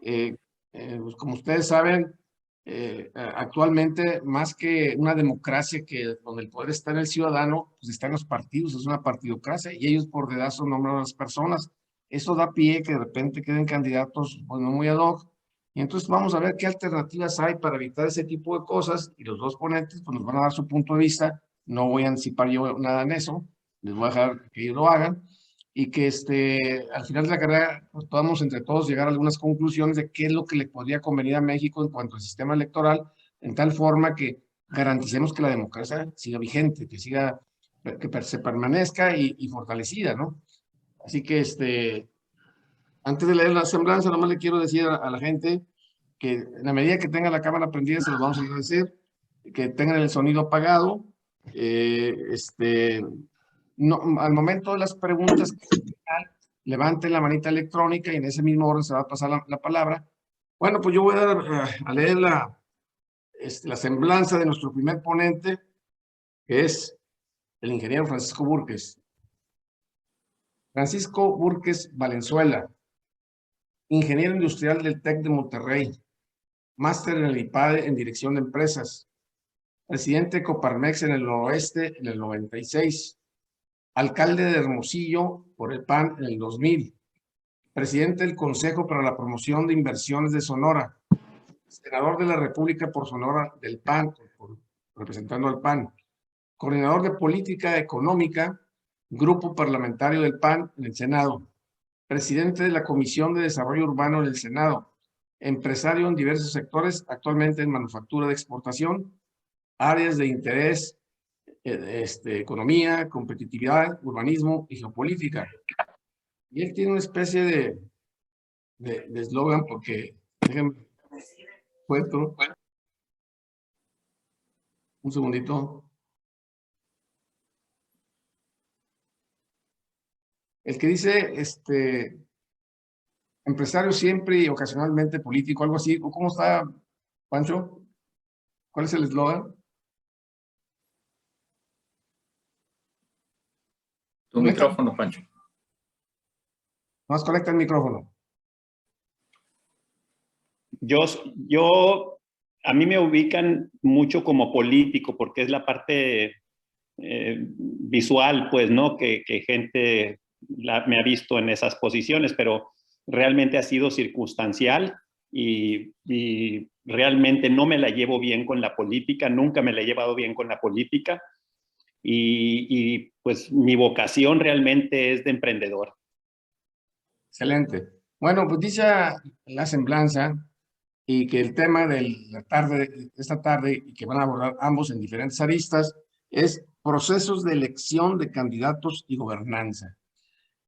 Eh, pues como ustedes saben, actualmente, más que una democracia donde el poder está en el ciudadano, pues está en los partidos, es una partidocracia y ellos por dedazo nombran a las personas. Eso da pie que de repente queden candidatos, bueno, muy ad hoc. Y entonces vamos a ver qué alternativas hay para evitar ese tipo de cosas y los dos ponentes pues, nos van a dar su punto de vista. No voy a anticipar yo nada en eso, les voy a dejar que ellos lo hagan y que al final de la carrera pues, podamos entre todos llegar a algunas conclusiones de qué es lo que le podría convenir a México en cuanto al sistema electoral, en tal forma que garanticemos que la democracia siga vigente, que siga, que se permanezca y fortalecida, ¿no? Así que antes de leer la semblanza, nomás le quiero decir a la gente que en la medida que tenga la cámara prendida, se los vamos a agradecer, que tengan el sonido apagado, eh, este, no, al momento de las preguntas, levanten la manita electrónica y en ese mismo orden se va a pasar la palabra. Bueno, pues yo voy a leer la semblanza de nuestro primer ponente, que es el ingeniero Francisco Burques. Francisco Burques Valenzuela, ingeniero industrial del TEC de Monterrey, máster en el IPADE en dirección de empresas, presidente de Coparmex en el noroeste en el 96, alcalde de Hermosillo por el PAN en el 2000, presidente del Consejo para la Promoción de Inversiones de Sonora, senador de la República por Sonora del PAN, representando al PAN, coordinador de política económica, grupo parlamentario del PAN en el Senado, presidente de la Comisión de Desarrollo Urbano en el Senado, empresario en diversos sectores, actualmente en manufactura de exportación, áreas de interés, economía, competitividad, urbanismo y geopolítica. Y él tiene una especie de eslogan porque, déjenme, cuento, un segundito. El que dice, empresario siempre y ocasionalmente político, algo así. ¿Cómo está, Pancho? ¿Cuál es el eslogan? Tu micrófono, Pancho. Más conecta el micrófono. A mí me ubican mucho como político porque es la parte visual, pues, ¿no? Que gente me ha visto en esas posiciones, pero realmente ha sido circunstancial y realmente no me la llevo bien con la política, nunca me la he llevado bien con la política y pues mi vocación realmente es de emprendedor. Excelente. Bueno, pues dice la semblanza y que el tema de esta tarde, y que van a abordar ambos en diferentes aristas, es procesos de elección de candidatos y gobernanza.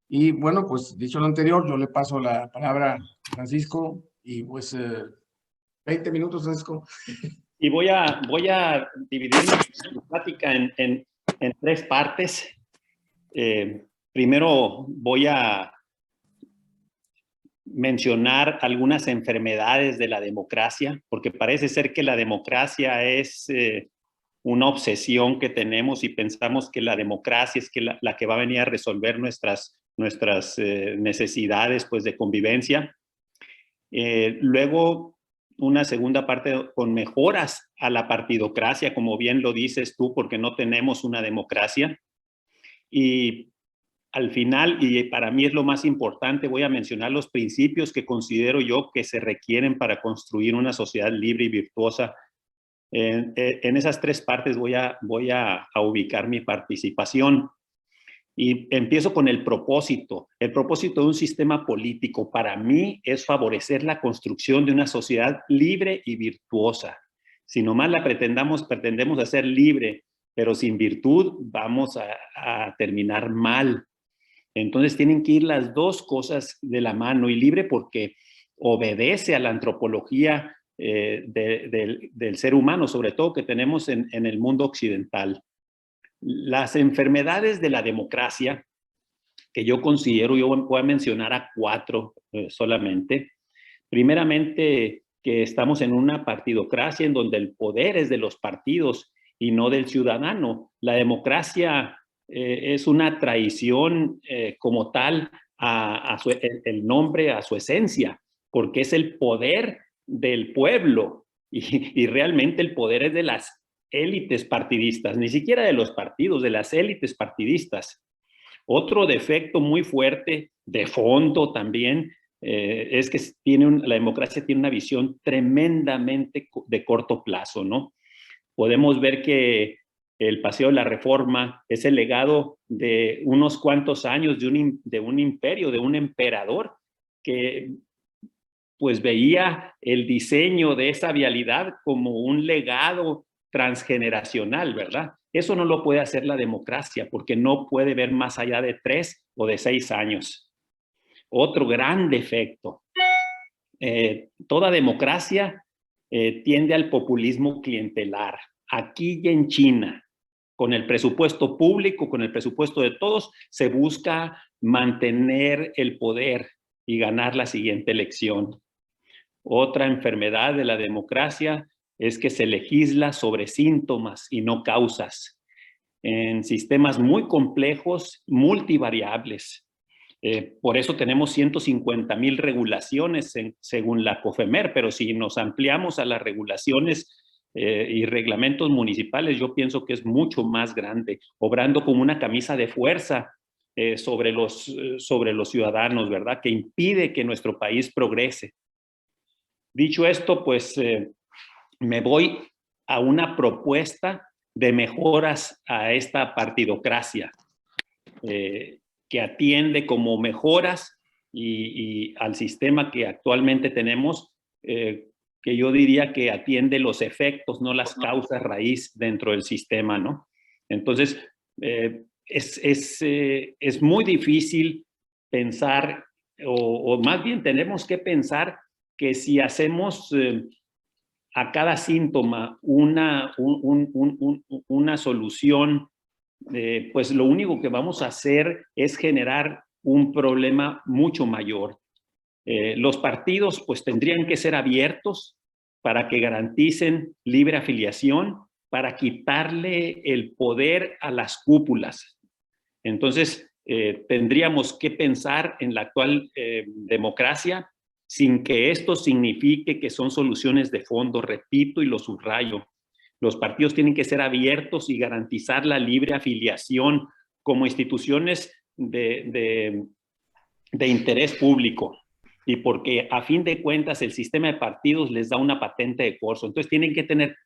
Y bueno, pues dicho lo anterior, yo le paso la palabra a Francisco y pues 20 minutos, Francisco. Y voy a dividir mi plática en tres partes. Primero voy a mencionar algunas enfermedades de la democracia, porque parece ser que la democracia es una obsesión que tenemos y pensamos que la democracia es la que va a venir a resolver nuestras necesidades pues, de convivencia. Luego, una segunda parte con mejoras a la partidocracia, como bien lo dices tú, porque no tenemos una democracia. Y al final, y para mí es lo más importante, voy a mencionar los principios que considero yo que se requieren para construir una sociedad libre y virtuosa. En esas tres partes voy a ubicar mi participación. Y empiezo con el propósito. El propósito de un sistema político para mí es favorecer la construcción de una sociedad libre y virtuosa. Si nomás la pretendemos hacer libre, pero sin virtud, vamos a terminar mal. Entonces tienen que ir las dos cosas de la mano, y libre porque obedece a la antropología del ser humano, sobre todo que tenemos en el mundo occidental. Las enfermedades de la democracia, que yo considero, yo voy a mencionar a cuatro solamente. Primeramente, que estamos en una partidocracia en donde el poder es de los partidos y no del ciudadano. La democracia es una traición como tal el nombre, a su esencia. porque es el poder del pueblo y realmente el poder es de las élites partidistas, ni siquiera de los partidos, de las élites partidistas. Otro defecto muy fuerte, de fondo también, es que la democracia tiene una visión tremendamente de corto plazo, ¿no? Podemos ver que el Paseo de la Reforma es el legado de unos cuantos años de un imperio, de un emperador que pues veía el diseño de esa vialidad como un legado transgeneracional, ¿verdad? Eso no lo puede hacer la democracia porque no puede ver más allá de 3 o de 6 años. Otro gran defecto. Toda democracia tiende al populismo clientelar. Aquí y en China, con el presupuesto público, con el presupuesto de todos, se busca mantener el poder y ganar la siguiente elección. Otra enfermedad de la democracia es que se legisla sobre síntomas y no causas, en sistemas muy complejos, multivariables. Por eso tenemos 150,000 regulaciones según la COFEMER, pero si nos ampliamos a las regulaciones y reglamentos municipales, yo pienso que es mucho más grande, obrando como una camisa de fuerza sobre los ciudadanos, ¿verdad? Que impide que nuestro país progrese. Dicho esto, pues me voy a una propuesta de mejoras a esta partidocracia, que atiende como mejoras y al sistema que actualmente tenemos, que yo diría que atiende los efectos, no las causas raíz dentro del sistema, ¿no? Entonces, es muy difícil pensar, o más bien tenemos que pensar que si hacemos a cada síntoma una solución, pues lo único que vamos a hacer es generar un problema mucho mayor. Los partidos pues tendrían que ser abiertos para que garanticen libre afiliación, para quitarle el poder a las cúpulas. Entonces, tendríamos que pensar en la actual democracia sin que esto signifique que son soluciones de fondo, repito y lo subrayo. Los partidos tienen que ser abiertos y garantizar la libre afiliación como instituciones de interés público. Y porque a fin de cuentas el sistema de partidos les da una patente de corso. Entonces tienen que tener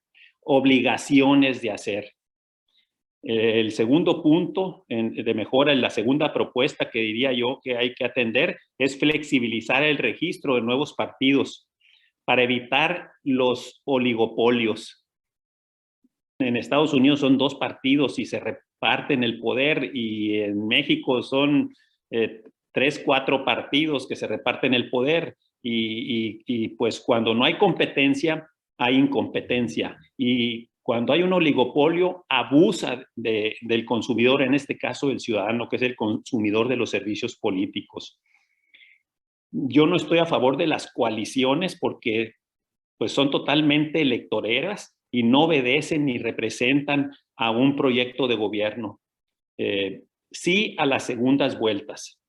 obligaciones de hacer. El segundo punto de mejora, en la segunda propuesta que diría yo que hay que atender, es flexibilizar el registro de nuevos partidos para evitar los oligopolios. En Estados Unidos son 2 partidos y se reparten el poder, y en México son 3, 4 partidos que se reparten el poder, y pues cuando no hay competencia, hay incompetencia, y cuando hay un oligopolio, abusa del consumidor, en este caso del ciudadano, que es el consumidor de los servicios políticos. Yo no estoy a favor de las coaliciones porque pues, son totalmente electoreras y no obedecen ni representan a un proyecto de gobierno. Sí a las segundas vueltas.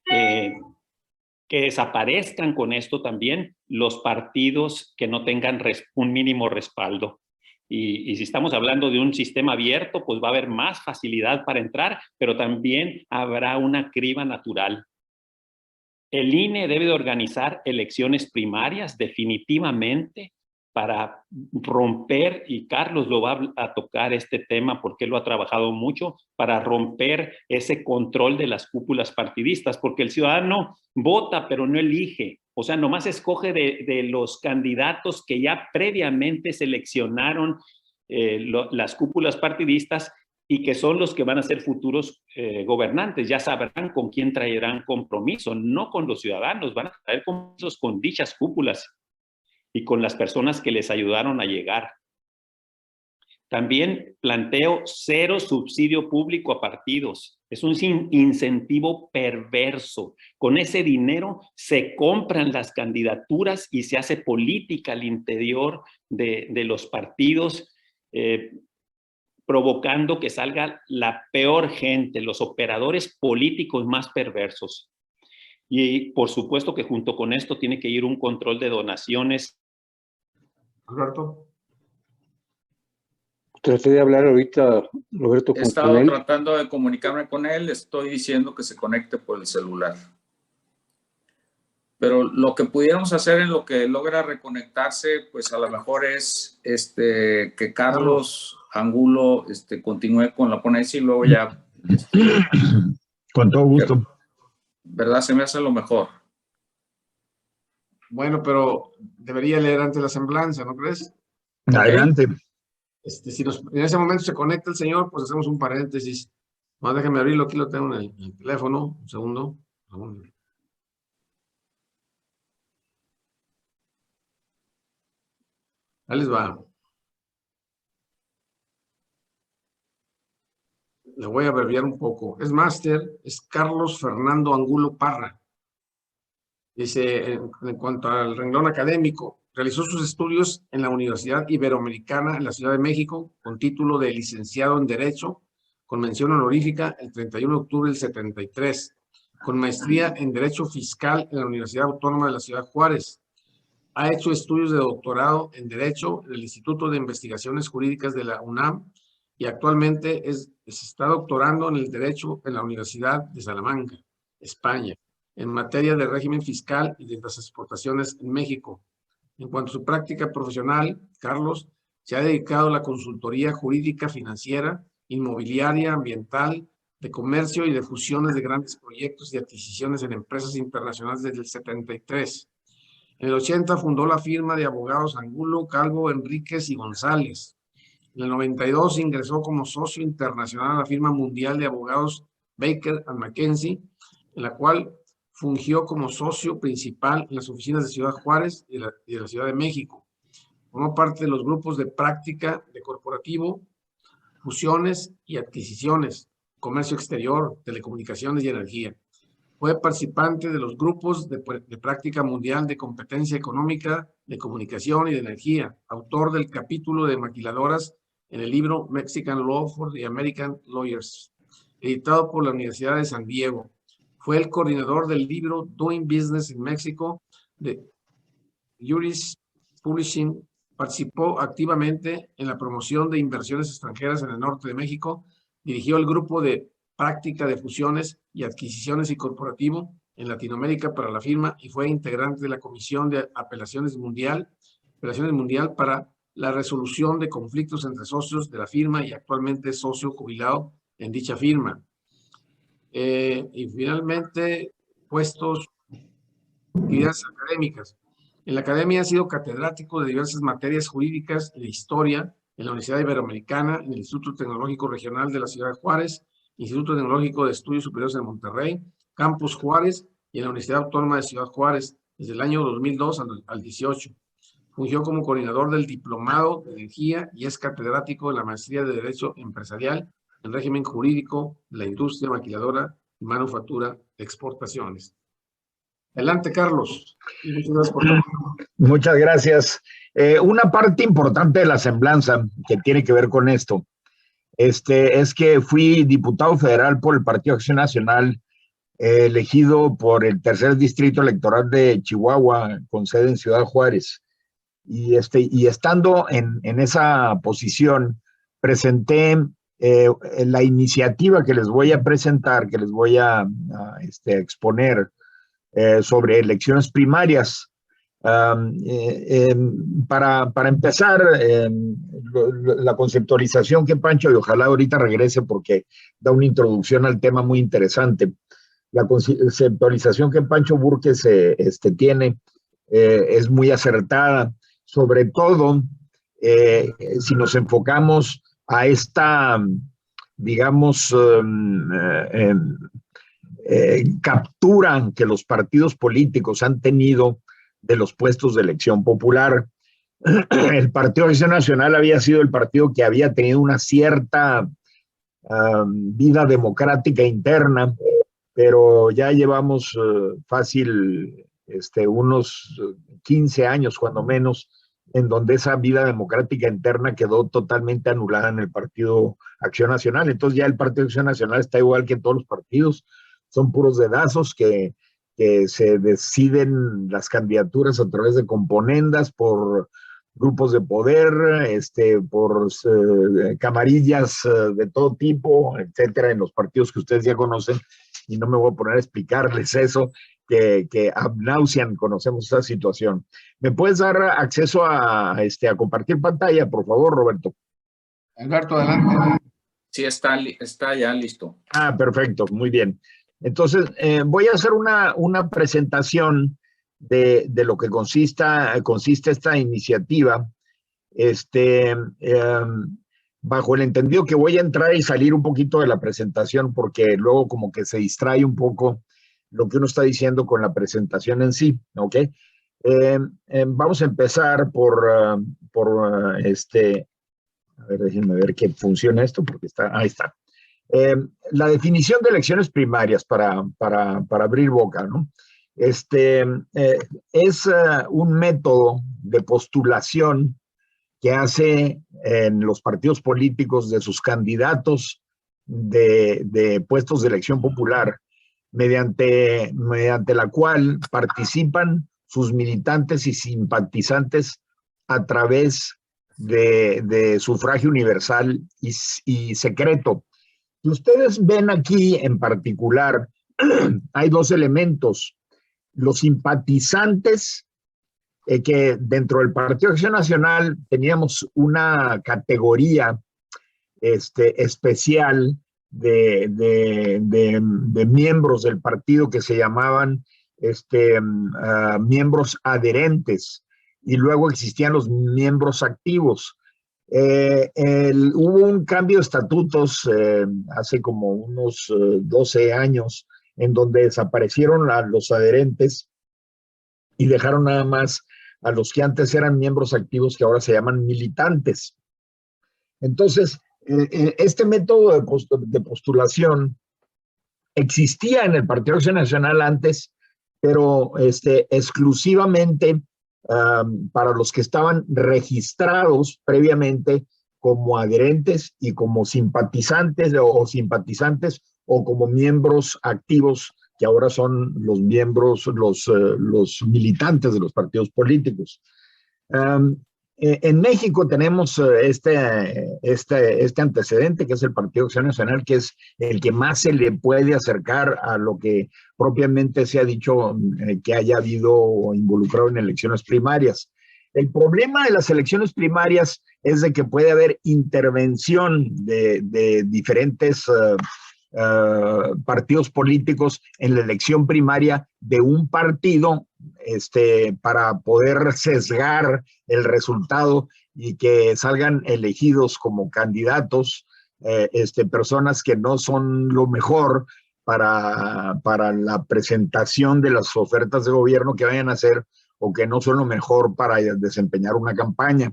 Que desaparezcan con esto también los partidos que no tengan un mínimo respaldo. Y si estamos hablando de un sistema abierto, pues va a haber más facilidad para entrar, pero también habrá una criba natural. El INE debe de organizar elecciones primarias definitivamente para romper, y Carlos lo va a tocar este tema porque él lo ha trabajado mucho, para romper ese control de las cúpulas partidistas, porque el ciudadano vota pero no elige, o sea, nomás escoge de los candidatos que ya previamente seleccionaron las cúpulas partidistas y que son los que van a ser futuros gobernantes. Ya sabrán con quién traerán compromiso, no con los ciudadanos, van a traer compromisos con dichas cúpulas y con las personas que les ayudaron a llegar. También planteo 0 subsidio público a partidos. Es un incentivo perverso. Con ese dinero se compran las candidaturas y se hace política al interior de los partidos, provocando que salga la peor gente, los operadores políticos más perversos. Y por supuesto que junto con esto tiene que ir un control de donaciones. Alberto. Traté de hablar ahorita, Roberto, He con estado él. tratando de comunicarme con él, estoy diciendo que se conecte por el celular. Pero lo que pudiéramos hacer en lo que logra reconectarse, pues a lo mejor es que Carlos Angulo continúe con la ponencia y luego ya... Con todo gusto. ¿Verdad? Se me hace lo mejor. Bueno, pero debería leer antes la semblanza, ¿no crees? Adelante. Si en ese momento se conecta el señor, pues hacemos un paréntesis. Más déjame abrirlo, aquí lo tengo en el teléfono. Un segundo. Ahí les va. Le voy a abreviar un poco. Es máster, es Carlos Fernando Angulo Parra. Dice, en cuanto al renglón académico, realizó sus estudios en la Universidad Iberoamericana en la Ciudad de México con título de licenciado en Derecho, con mención honorífica el 31 de octubre del 73, con maestría en Derecho Fiscal en la Universidad Autónoma de la Ciudad de Juárez. Ha hecho estudios de doctorado en Derecho en el Instituto de Investigaciones Jurídicas de la UNAM y actualmente se está doctorando en el Derecho en la Universidad de Salamanca, España, en materia de régimen fiscal y de las exportaciones en México. En cuanto a su práctica profesional, Carlos se ha dedicado a la consultoría jurídica, financiera, inmobiliaria, ambiental, de comercio y de fusiones de grandes proyectos y adquisiciones en empresas internacionales desde el 73. En el 80 fundó la firma de abogados Angulo, Calvo, Enríquez y González. En el 92 ingresó como socio internacional a la firma mundial de abogados Baker & McKenzie, en la cual fungió como socio principal en las oficinas de Ciudad Juárez y de la Ciudad de México. Formó parte de los grupos de práctica de corporativo, fusiones y adquisiciones, comercio exterior, telecomunicaciones y energía. Fue participante de los grupos de práctica mundial de competencia económica, de comunicación y de energía, autor del capítulo de maquiladoras en el libro Mexican Law for the American Lawyers, editado por la Universidad de San Diego. Fue el coordinador del libro Doing Business in Mexico de Juris Publishing. Participó activamente en la promoción de inversiones extranjeras en el norte de México. Dirigió el grupo de práctica de fusiones y adquisiciones y corporativo en Latinoamérica para la firma y fue integrante de la Comisión de Apelaciones Mundial para la resolución de conflictos entre socios de la firma y actualmente es socio jubilado en dicha firma. Y finalmente, puestos, actividades académicas. En la academia ha sido catedrático de diversas materias jurídicas y de historia en la Universidad Iberoamericana, en el Instituto Tecnológico Regional de la Ciudad de Juárez, Instituto Tecnológico de Estudios Superiores en Monterrey, Campus Juárez y en la Universidad Autónoma de Ciudad Juárez desde el año 2002 al 18. Fungió como coordinador del Diplomado de Energía y es catedrático de la Maestría de Derecho Empresarial en Régimen Jurídico de la Industria Maquiladora y Manufactura de Exportaciones. Adelante, Carlos. Muchas gracias por todo. Muchas gracias. Una parte importante de la semblanza que tiene que ver con esto es que fui diputado federal por el Partido Acción Nacional, elegido por el tercer distrito electoral de Chihuahua, con sede en Ciudad Juárez. Y estando en esa posición, presenté la iniciativa que les voy a presentar, que les voy a exponer sobre elecciones primarias. Para empezar, la conceptualización que Pancho, y ojalá ahorita regrese porque da una introducción al tema muy interesante. La conceptualización que Pancho Burques tiene es muy acertada, sobre todo si nos enfocamos a esta, digamos, captura que los partidos políticos han tenido de los puestos de elección popular. El Partido Acción Nacional había sido el partido que había tenido una cierta vida democrática interna, pero ya llevamos fácil unos 15 años, cuando menos, en donde esa vida democrática interna quedó totalmente anulada en el Partido Acción Nacional. Entonces ya el Partido Acción Nacional está igual que todos los partidos, son puros dedazos que que se deciden las candidaturas a través de componendas por grupos de poder, por camarillas de todo tipo, etcétera, en los partidos que ustedes ya conocen, y no me voy a poner a explicarles eso, que ab nauseam conocemos esa situación. ¿Me puedes dar acceso a compartir pantalla, por favor, Roberto? Alberto, adelante. Sí, está ya listo. Ah, perfecto, muy bien. Entonces, voy a hacer una presentación de lo que consiste esta iniciativa, bajo el entendido que voy a entrar y salir un poquito de la presentación, porque luego como que se distrae un poco lo que uno está diciendo con la presentación en sí, ¿ok? Vamos a empezar a ver, déjenme ver que funciona esto, porque ahí está. La definición de elecciones primarias para abrir boca, ¿no? Es un método de postulación que hace en los partidos políticos de sus candidatos de puestos de elección popular, mediante la cual participan sus militantes y simpatizantes a través de sufragio universal y secreto. Si ustedes ven aquí en particular, hay dos elementos. Los simpatizantes, que dentro del Partido Acción Nacional teníamos una categoría especial de miembros del partido que se llamaban miembros adherentes, y luego existían los miembros activos. Hubo un cambio de estatutos hace como unos 12 años, en donde desaparecieron los adherentes y dejaron nada más a los que antes eran miembros activos, que ahora se llaman militantes. Entonces, este método de postulación existía en el Partido Acción Nacional antes, pero exclusivamente para los que estaban registrados previamente como adherentes y como simpatizantes o como miembros activos, que ahora son los miembros, los militantes de los partidos políticos. En México tenemos este antecedente, que es el Partido Acción Nacional, que es el que más se le puede acercar a lo que propiamente se ha dicho que haya habido involucrado en elecciones primarias. El problema de las elecciones primarias es de que puede haber intervención de diferentes partidos políticos en la elección primaria de un partido, para poder sesgar el resultado y que salgan elegidos como candidatos personas que no son lo mejor para la presentación de las ofertas de gobierno que vayan a hacer, o que no son lo mejor para desempeñar una campaña.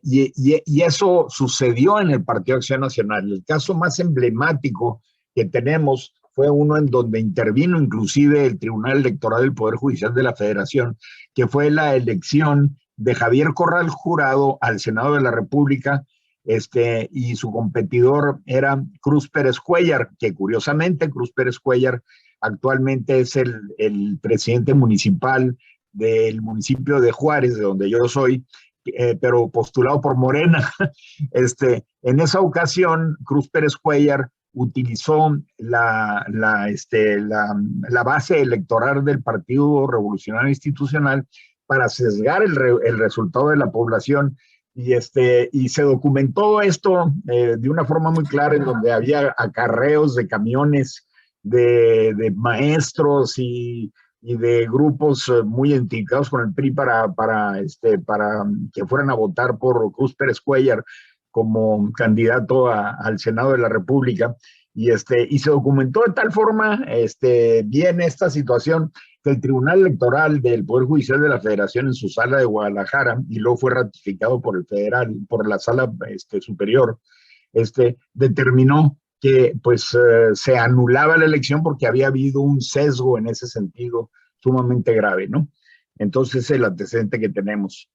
Y eso sucedió en el Partido Acción Nacional. El caso más emblemático que tenemos fue uno en donde intervino inclusive el Tribunal Electoral del Poder Judicial de la Federación, que fue la elección de Javier Corral Jurado al Senado de la República, y su competidor era Cruz Pérez Cuéllar, que curiosamente Cruz Pérez Cuéllar actualmente es el presidente municipal del municipio de Juárez, de donde yo soy, pero postulado por Morena. En esa ocasión, Cruz Pérez Cuéllar utilizó la base electoral del Partido Revolucionario Institucional para sesgar el resultado de la población, y se documentó esto de una forma muy clara, en donde había acarreos de camiones de maestros y de grupos muy identificados con el PRI para que fueran a votar por Cruz Pérez Cuéllar como candidato al Senado de la República. Y se documentó de tal forma bien esta situación, que el Tribunal Electoral del Poder Judicial de la Federación, en su sala de Guadalajara, y luego fue ratificado por el federal, por la sala superior, determinó que pues se anulaba la elección porque había habido un sesgo en ese sentido sumamente grave, ¿no? Entonces es el antecedente que tenemos.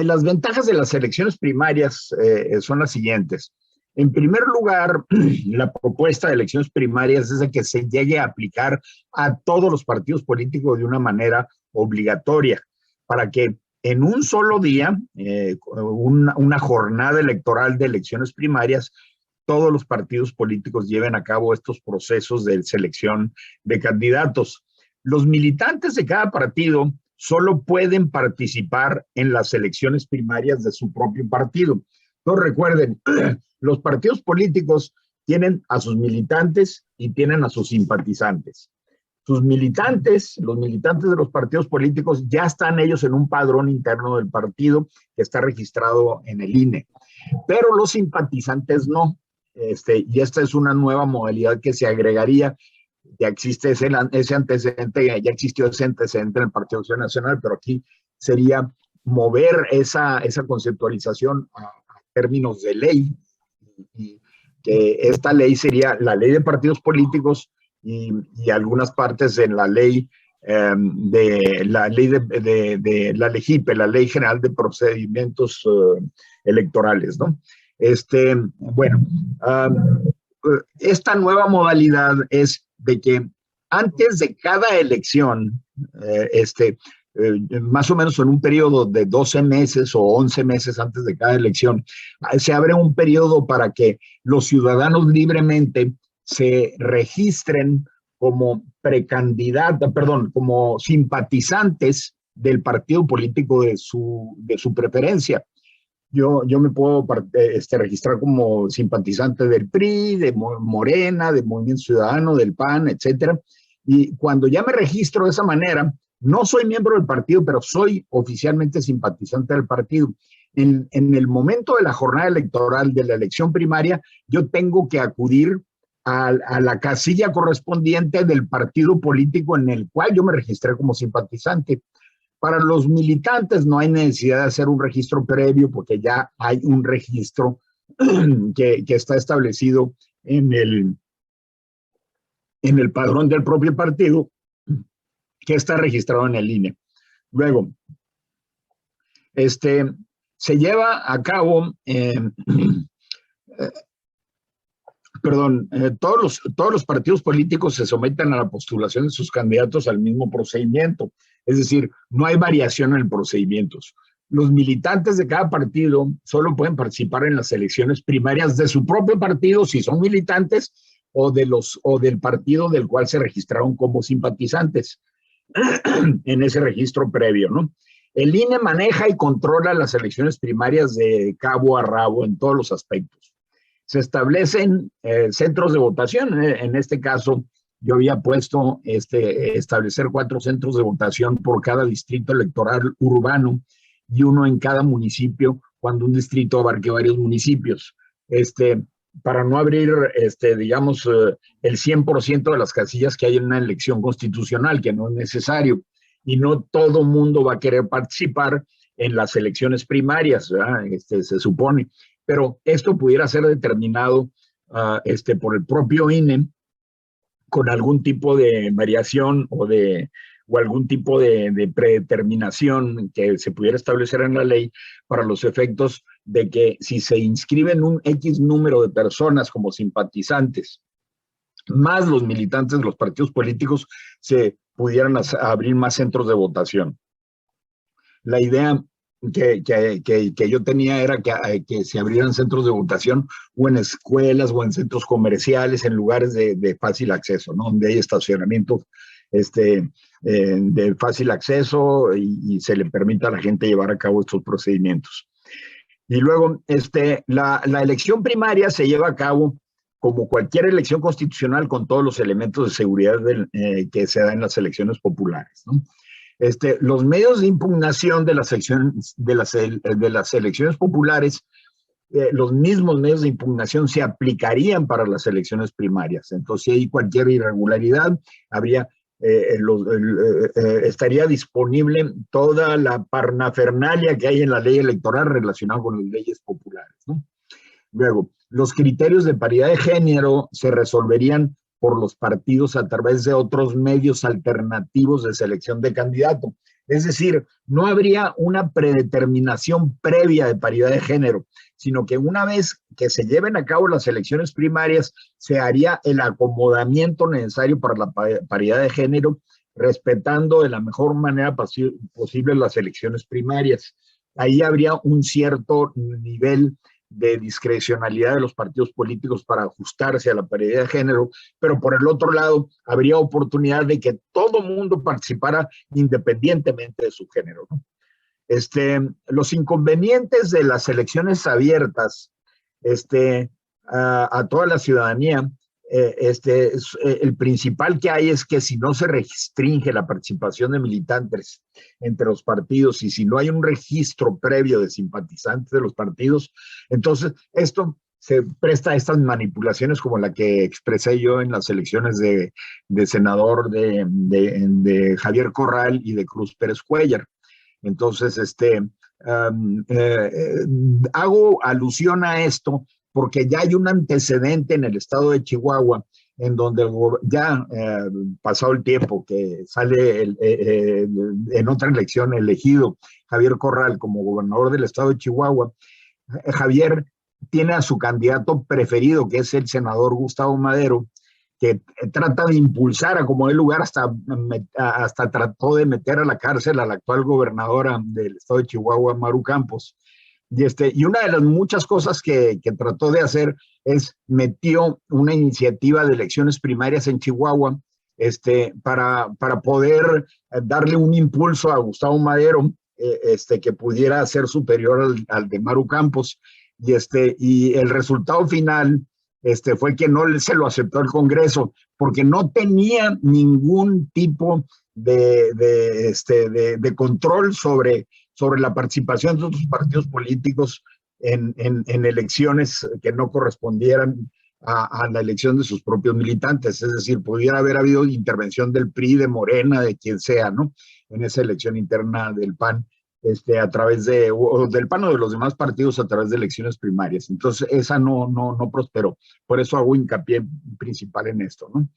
Las ventajas de las elecciones primarias son las siguientes. En primer lugar, la propuesta de elecciones primarias es de que se llegue a aplicar a todos los partidos políticos de una manera obligatoria, para que en un solo día, una jornada electoral de elecciones primarias, todos los partidos políticos lleven a cabo estos procesos de selección de candidatos. Los militantes de cada partido solo pueden participar en las elecciones primarias de su propio partido. Entonces recuerden, los partidos políticos tienen a sus militantes y tienen a sus simpatizantes. Sus militantes, los militantes de los partidos políticos, ya están ellos en un padrón interno del partido que está registrado en el INE, pero los simpatizantes no. Y esta es una nueva modalidad que se agregaría. Ya existe ese antecedente, ya existió ese antecedente en el Partido Acción Nacional, pero aquí sería mover esa conceptualización a términos de ley, y que esta ley sería la ley de partidos políticos y algunas partes en la ley de la LEGIPE, la Ley General de Procedimientos Electorales, ¿no? Bueno, esta nueva modalidad es de que antes de cada elección, más o menos en un periodo de 12 meses o 11 meses antes de cada elección, se abre un periodo para que los ciudadanos libremente se registren como como simpatizantes del partido político de su preferencia. Yo me puedo registrar como simpatizante del PRI, de Morena, del Movimiento Ciudadano, del PAN, etcétera. Y cuando ya me registro de esa manera, no soy miembro del partido, pero soy oficialmente simpatizante del partido. En el momento de la jornada electoral de la elección primaria, yo tengo que acudir a la casilla correspondiente del partido político en el cual yo me registré como simpatizante. Para los militantes no hay necesidad de hacer un registro previo porque ya hay un registro que está establecido en el padrón del propio partido, que está registrado en el INE. Luego, se lleva a cabo, todos los partidos políticos se someten a la postulación de sus candidatos al mismo procedimiento. Es decir, no hay variación en el procedimiento. Los militantes de cada partido solo pueden participar en las elecciones primarias de su propio partido si son militantes o del partido del cual se registraron como simpatizantes en ese registro previo, ¿no? El INE maneja y controla las elecciones primarias de cabo a rabo en todos los aspectos. Se establecen centros de votación. En este caso, yo había puesto establecer 4 centros de votación por cada distrito electoral urbano y uno en cada municipio cuando un distrito abarque varios municipios. Para no abrir, digamos, el 100% de las casillas que hay en una elección constitucional, que no es necesario. Y no todo mundo va a querer participar en las elecciones primarias, ¿verdad? Se supone. Pero esto pudiera ser determinado por el propio INE con algún tipo de variación o algún tipo de predeterminación que se pudiera establecer en la ley para los efectos de que si se inscriben un X número de personas como simpatizantes, más los militantes de los partidos políticos, se pudieran abrir más centros de votación. La idea que yo tenía era que se abrieran centros de votación o en escuelas o en centros comerciales, en lugares de fácil acceso, ¿no? Donde hay estacionamientos de fácil acceso y se le permita a la gente llevar a cabo estos procedimientos. Y luego, la elección primaria se lleva a cabo como cualquier elección constitucional con todos los elementos de seguridad que se da en las elecciones populares, ¿no? Los medios de impugnación de las elecciones populares, los mismos medios de impugnación se aplicarían para las elecciones primarias. Entonces, si hay cualquier irregularidad, estaría disponible toda la parnafernalia que hay en la ley electoral relacionada con las leyes populares, ¿no? Luego, los criterios de paridad de género se resolverían por los partidos a través de otros medios alternativos de selección de candidato. Es decir, no habría una predeterminación previa de paridad de género, sino que una vez que se lleven a cabo las elecciones primarias, se haría el acomodamiento necesario para la paridad de género, respetando de la mejor manera posible las elecciones primarias. Ahí habría un cierto nivel de discrecionalidad de los partidos políticos para ajustarse a la paridad de género, pero por el otro lado habría oportunidad de que todo mundo participara independientemente de su género, ¿no? Los inconvenientes de las elecciones abiertas a toda la ciudadanía, el principal que hay es que si no se restringe la participación de militantes entre los partidos y si no hay un registro previo de simpatizantes de los partidos, entonces esto se presta a estas manipulaciones como la que expresé yo en las elecciones de senador de Javier Corral y de Cruz Pérez Cuéllar. Entonces, hago alusión a esto porque ya hay un antecedente en el estado de Chihuahua, en donde ya pasado el tiempo que sale en otra elección elegido Javier Corral como gobernador del estado de Chihuahua. Javier tiene a su candidato preferido, que es el senador Gustavo Madero, que trata de impulsar a como de lugar, hasta trató de meter a la cárcel a la actual gobernadora del estado de Chihuahua, Maru Campos. Y una de las muchas cosas que trató de hacer es metió una iniciativa de elecciones primarias en Chihuahua para poder darle un impulso a Gustavo Madero que pudiera ser superior al de Maru Campos. Y el resultado final fue que no se lo aceptó el Congreso porque no tenía ningún tipo de control sobre la participación de otros partidos políticos en elecciones que no correspondieran a la elección de sus propios militantes. Es decir, pudiera haber habido intervención del PRI, de Morena, de quien sea, ¿no? En esa elección interna del PAN, a través del PAN o de los demás partidos a través de elecciones primarias. Entonces, esa no prosperó. Por eso hago hincapié principal en esto, ¿no?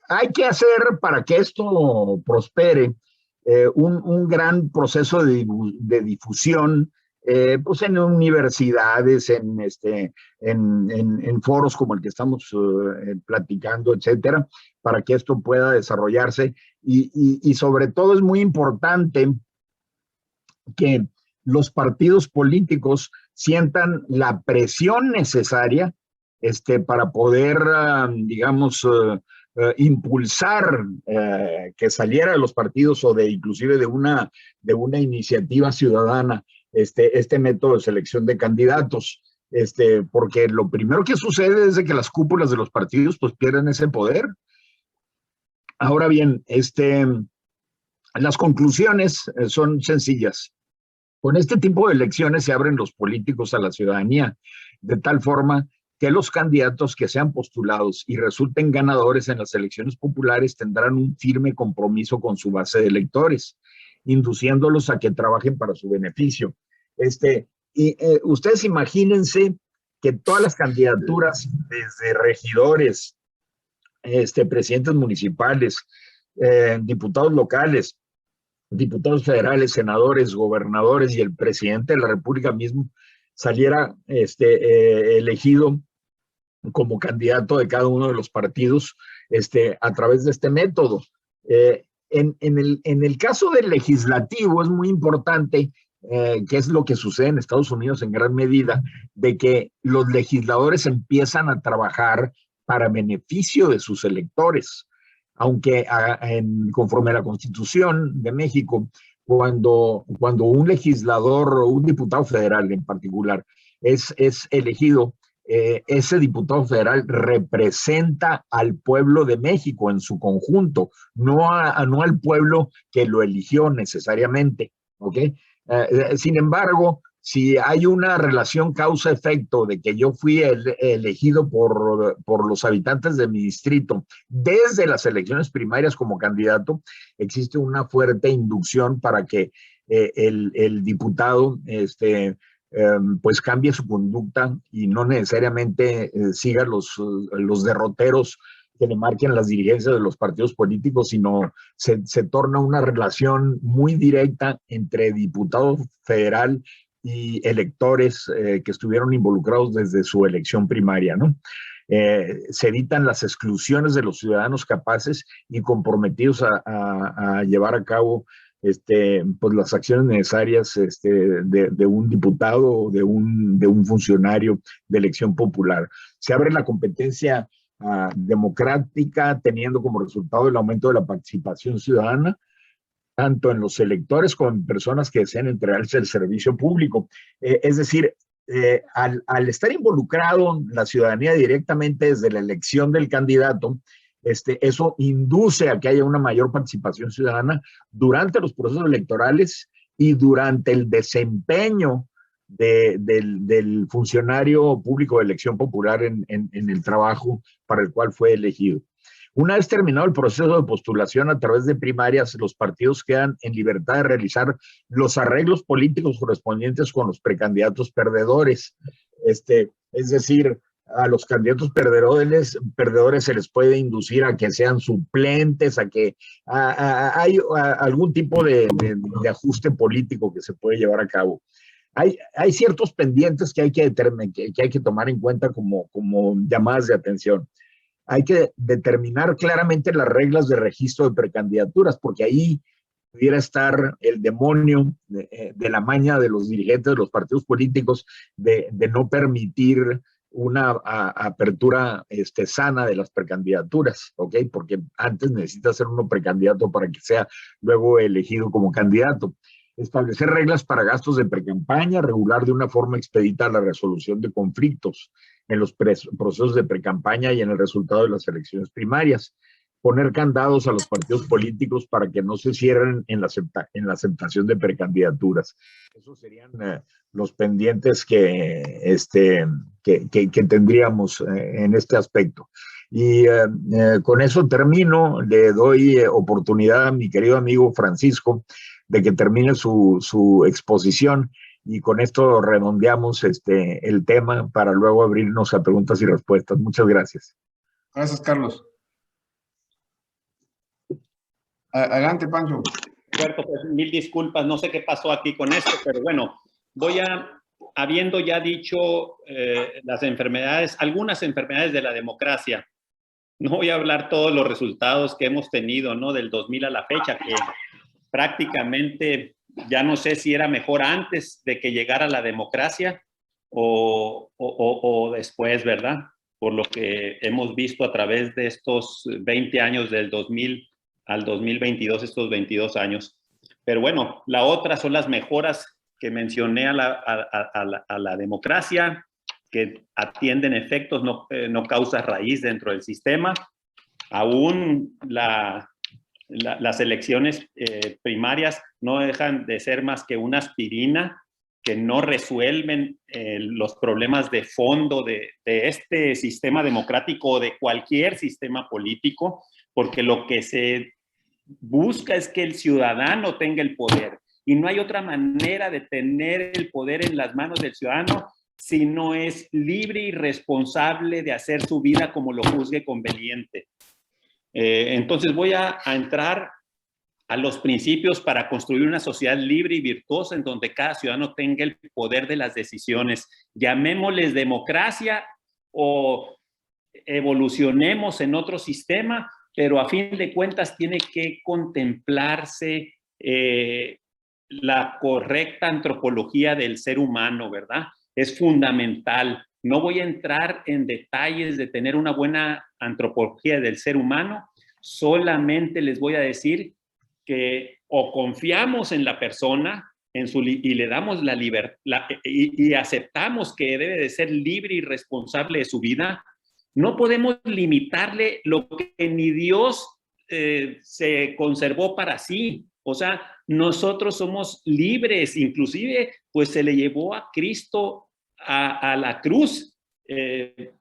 Hay que hacer para que esto prospere un gran proceso de difusión, pues en universidades, en foros como el que estamos platicando, etcétera, para que esto pueda desarrollarse. Y sobre todo es muy importante que los partidos políticos sientan la presión necesaria para poder, digamos, impulsar que saliera de los partidos o inclusive de una iniciativa ciudadana este método de selección de candidatos, porque lo primero que sucede es de que las cúpulas de los partidos pues pierden ese poder. Ahora bien, las conclusiones son sencillas. Con este tipo de elecciones se abren los políticos a la ciudadanía, de tal forma que los candidatos que sean postulados y resulten ganadores en las elecciones populares tendrán un firme compromiso con su base de electores, induciéndolos a que trabajen para su beneficio. Ustedes imagínense que todas las candidaturas, desde regidores, presidentes municipales, diputados locales, diputados federales, senadores, gobernadores y el presidente de la República mismo saliera elegido como candidato de cada uno de los partidos a través de este método. En el caso del legislativo es muy importante, que es lo que sucede en Estados Unidos en gran medida, de que los legisladores empiezan a trabajar para beneficio de sus electores, aunque conforme a la Constitución de México, cuando un legislador o un diputado federal en particular es elegido, ese diputado federal representa al pueblo de México en su conjunto, no al pueblo que lo eligió necesariamente, ¿ok? Sin embargo, si hay una relación causa-efecto de que yo fui elegido por los habitantes de mi distrito desde las elecciones primarias como candidato, existe una fuerte inducción para que el diputado pues cambie su conducta y no necesariamente siga los derroteros que le marquen las dirigencias de los partidos políticos, sino se torna una relación muy directa entre diputado federal y electores que estuvieron involucrados desde su elección primaria, ¿no? Se evitan las exclusiones de los ciudadanos capaces y comprometidos a llevar a cabo pues las acciones necesarias de un diputado o de un funcionario de elección popular. Se abre la competencia democrática, teniendo como resultado el aumento de la participación ciudadana, tanto en los electores como en personas que deseen entregarse el servicio público. Es decir, al estar involucrado la ciudadanía directamente desde la elección del candidato, eso induce a que haya una mayor participación ciudadana durante los procesos electorales y durante el desempeño del funcionario público de elección popular en el trabajo para el cual fue elegido. Una vez terminado el proceso de postulación a través de primarias, los partidos quedan en libertad de realizar los arreglos políticos correspondientes con los precandidatos perdedores. Es decir, a los candidatos perdedores se les puede inducir a que sean suplentes, a que hay algún tipo de ajuste político que se puede llevar a cabo. Hay ciertos pendientes que hay que tomar en cuenta como llamadas de atención. Hay que determinar claramente las reglas de registro de precandidaturas, porque ahí pudiera estar el demonio de la maña de los dirigentes de los partidos políticos de no permitir una apertura sana de las precandidaturas, ¿ok? Porque antes necesita ser uno precandidato para que sea luego elegido como candidato. Establecer reglas para gastos de precampaña, regular de una forma expedita la resolución de conflictos en los procesos de precampaña y en el resultado de las elecciones primarias. Poner candados a los partidos políticos para que no se cierren en la aceptación de precandidaturas. Esos serían los pendientes que tendríamos en este aspecto. Y con eso termino. Le doy oportunidad a mi querido amigo Francisco de que termine su exposición, y con esto redondeamos el tema para luego abrirnos a preguntas y respuestas. Muchas gracias. Gracias, Carlos. Adelante, Pancho. Roberto, pues mil disculpas, no sé qué pasó aquí con esto, pero bueno, habiendo ya dicho las enfermedades, algunas enfermedades de la democracia, no voy a hablar todos los resultados que hemos tenido, ¿no? Del 2000 a la fecha, que prácticamente ya no sé si era mejor antes de que llegara la democracia o después, ¿verdad? Por lo que hemos visto a través de estos 20 años del 2000 al 2022, estos 22 años. Pero bueno, la otra son las mejoras que mencioné a la democracia, que atienden efectos, no causas raíz dentro del sistema. Aún las elecciones primarias no dejan de ser más que una aspirina que no resuelven los problemas de fondo de este sistema democrático o de cualquier sistema político, porque lo que se busca es que el ciudadano tenga el poder, y no hay otra manera de tener el poder en las manos del ciudadano si no es libre y responsable de hacer su vida como lo juzgue conveniente. Entonces voy a entrar a los principios para construir una sociedad libre y virtuosa en donde cada ciudadano tenga el poder de las decisiones. Llamémosles democracia o evolucionemos en otro sistema, pero a fin de cuentas tiene que contemplarse la correcta antropología del ser humano, ¿verdad? Es fundamental. No voy a entrar en detalles de tener una buena antropología del ser humano, solamente les voy a decir que o confiamos en la persona y le damos la libertad y aceptamos que debe de ser libre y responsable de su vida. No podemos limitarle lo que ni Dios se conservó para sí. O sea, nosotros somos libres, inclusive pues se le llevó a Cristo a la cruz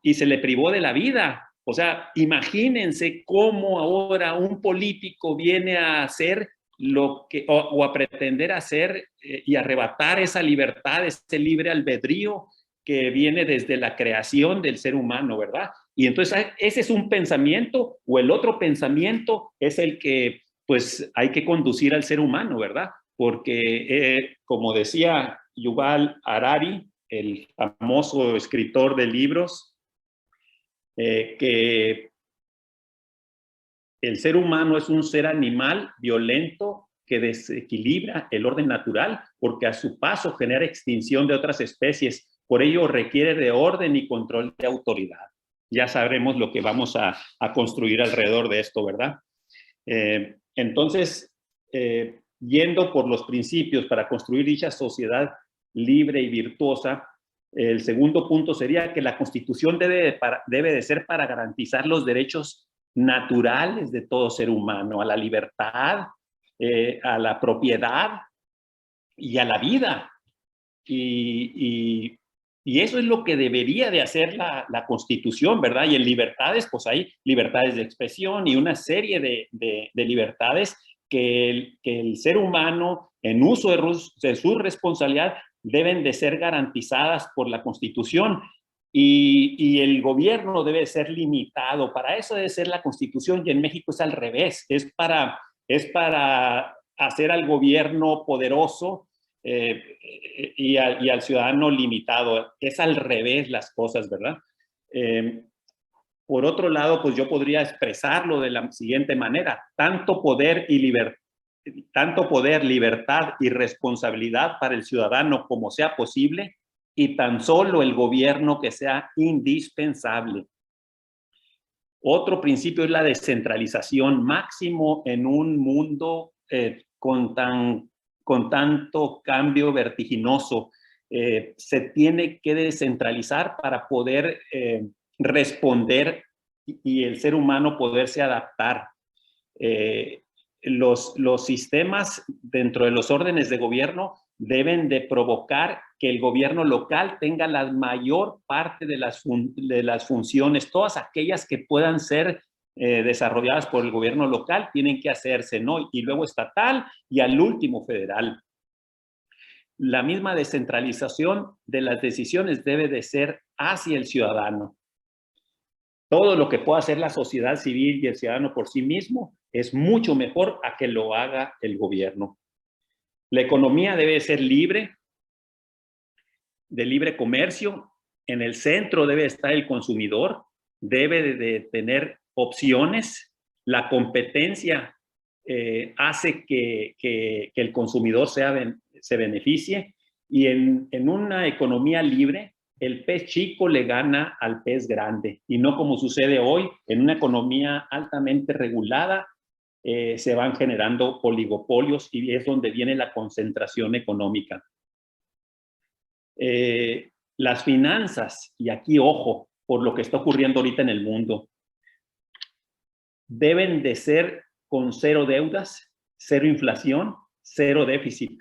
y se le privó de la vida. O sea, imagínense cómo ahora un político viene a hacer lo que, o a pretender hacer y arrebatar esa libertad, ese libre albedrío que viene desde la creación del ser humano, ¿verdad? Y entonces ese es un pensamiento, o el otro pensamiento es el que pues hay que conducir al ser humano, ¿verdad? Porque como decía Yuval Harari, el famoso escritor de libros, que el ser humano es un ser animal violento que desequilibra el orden natural porque a su paso genera extinción de otras especies. Por ello requiere de orden y control de autoridad. Ya sabremos lo que vamos a construir alrededor de esto, ¿verdad? Entonces, yendo por los principios para construir dicha sociedad libre y virtuosa, el segundo punto sería que la Constitución debe de ser para garantizar los derechos naturales de todo ser humano, a la libertad, a la propiedad y a la vida. Y eso es lo que debería de hacer la Constitución, ¿verdad? Y en libertades, pues hay libertades de expresión y una serie de libertades que el ser humano, en uso de su responsabilidad, deben de ser garantizadas por la Constitución. Y el gobierno debe ser limitado. Para eso debe ser la Constitución, y en México es al revés. Es para hacer al gobierno poderoso y al ciudadano limitado. Es al revés las cosas, ¿verdad? Por otro lado, pues yo podría expresarlo de la siguiente manera: tanto poder, libertad y responsabilidad para el ciudadano como sea posible, y tan solo el gobierno que sea indispensable. Otro principio es la descentralización, máximo en un mundo con tanto cambio vertiginoso. Se tiene que descentralizar para poder responder y el ser humano poderse adaptar. Los sistemas dentro de los órdenes de gobierno deben de provocar que el gobierno local tenga la mayor parte de las funciones, todas aquellas que puedan ser desarrolladas por el gobierno local tienen que hacerse, ¿no? Y luego estatal y al último federal. La misma descentralización de las decisiones debe de ser hacia el ciudadano. Todo lo que pueda hacer la sociedad civil y el ciudadano por sí mismo es mucho mejor a que lo haga el gobierno. La economía debe ser libre, de libre comercio. En el centro debe estar el consumidor, debe de tener opciones. La competencia hace que el consumidor se beneficie, y en una economía libre, el pez chico le gana al pez grande, y no como sucede hoy en una economía altamente regulada. Se van generando oligopolios y es donde viene la concentración económica. Las finanzas, y aquí ojo, por lo que está ocurriendo ahorita en el mundo, deben de ser con cero deudas, cero inflación, cero déficit.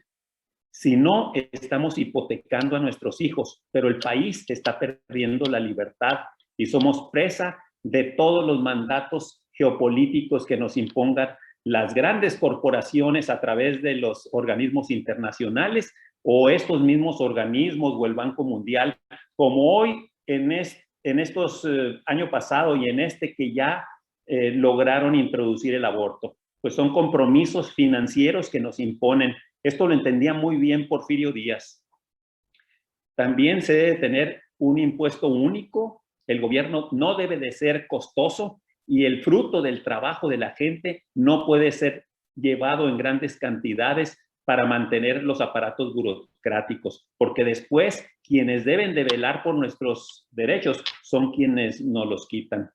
Si no, estamos hipotecando a nuestros hijos, pero el país está perdiendo la libertad y somos presa de todos los mandatos geopolíticos que nos impongan las grandes corporaciones a través de los organismos internacionales o estos mismos organismos o el Banco Mundial, como hoy en estos año pasado y en este que ya lograron introducir el aborto. Pues son compromisos financieros que nos imponen. Esto lo entendía muy bien Porfirio Díaz. También se debe tener un impuesto único. El gobierno no debe de ser costoso y el fruto del trabajo de la gente no puede ser llevado en grandes cantidades para mantener los aparatos burocráticos, porque después quienes deben de velar por nuestros derechos son quienes nos los quitan.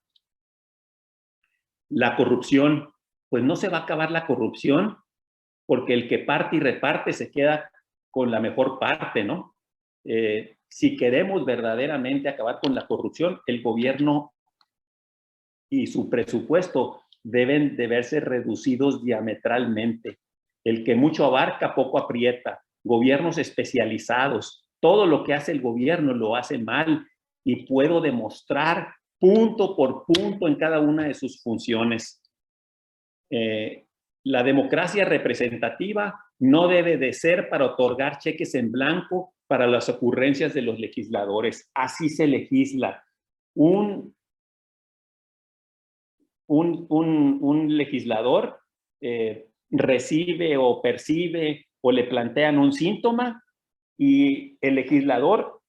La corrupción, pues no se va a acabar la corrupción, porque el que parte y reparte se queda con la mejor parte, ¿no? Si queremos verdaderamente acabar con la corrupción, el gobierno y su presupuesto deben de verse reducidos diametralmente. El que mucho abarca, poco aprieta. Gobiernos especializados. Todo lo que hace el gobierno lo hace mal y puedo demostrar punto por punto en cada una de sus funciones. La democracia representativa no debe de ser para otorgar cheques en blanco para las ocurrencias de los legisladores. Así se legisla. Un un legislador recibe o percibe o le plantean un síntoma y el legislador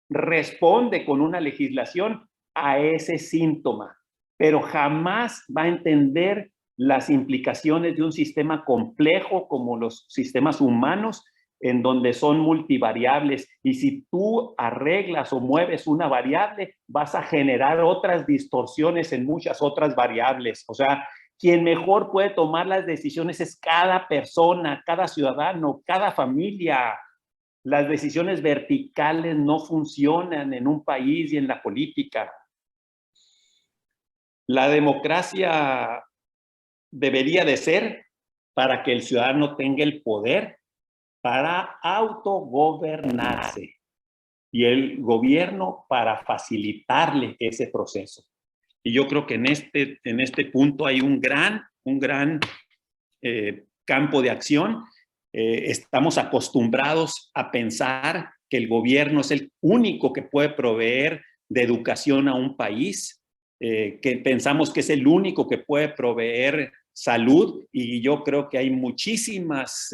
responde con una legislación a ese síntoma, pero jamás va a entender las implicaciones de un sistema complejo como los sistemas humanos, en donde son multivariables, y si tú arreglas o mueves una variable, vas a generar otras distorsiones en muchas otras variables. O sea, quien mejor puede tomar las decisiones es cada persona, cada ciudadano, cada familia. Las decisiones verticales no funcionan en un país y en la política. La democracia debería de ser para que el ciudadano tenga el poder para autogobernarse y el gobierno para facilitarle ese proceso. Y yo creo que en este punto hay un gran campo de acción. Estamos acostumbrados a pensar que el gobierno es el único que puede proveer de educación a un país, que pensamos que es el único que puede proveer salud, y yo creo que hay muchísimas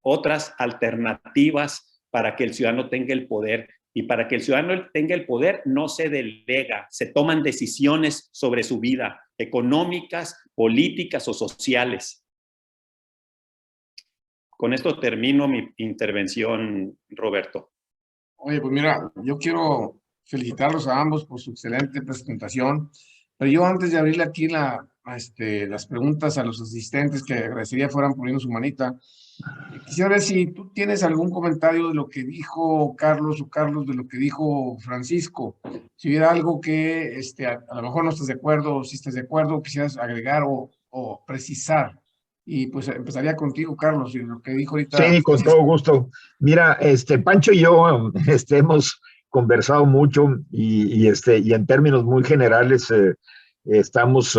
otras alternativas para que el ciudadano tenga el poder. Y para que el ciudadano tenga el poder no se delega, se toman decisiones sobre su vida, económicas, políticas o sociales. Con esto termino mi intervención, Roberto. Oye, pues mira, yo quiero felicitarlos a ambos por su excelente presentación, pero yo antes de abrirle aquí las preguntas a los asistentes, que agradecería fueran poniendo su manita, quisiera ver si tú tienes algún comentario de lo que dijo Carlos o Carlos de lo que dijo Francisco. Si hubiera algo que a lo mejor no estás de acuerdo, o si estás de acuerdo, quisieras agregar o precisar. Y pues empezaría contigo, Carlos, y lo que dijo ahorita. Sí, con todo gusto. Mira, Pancho y yo hemos conversado mucho y en términos muy generales estamos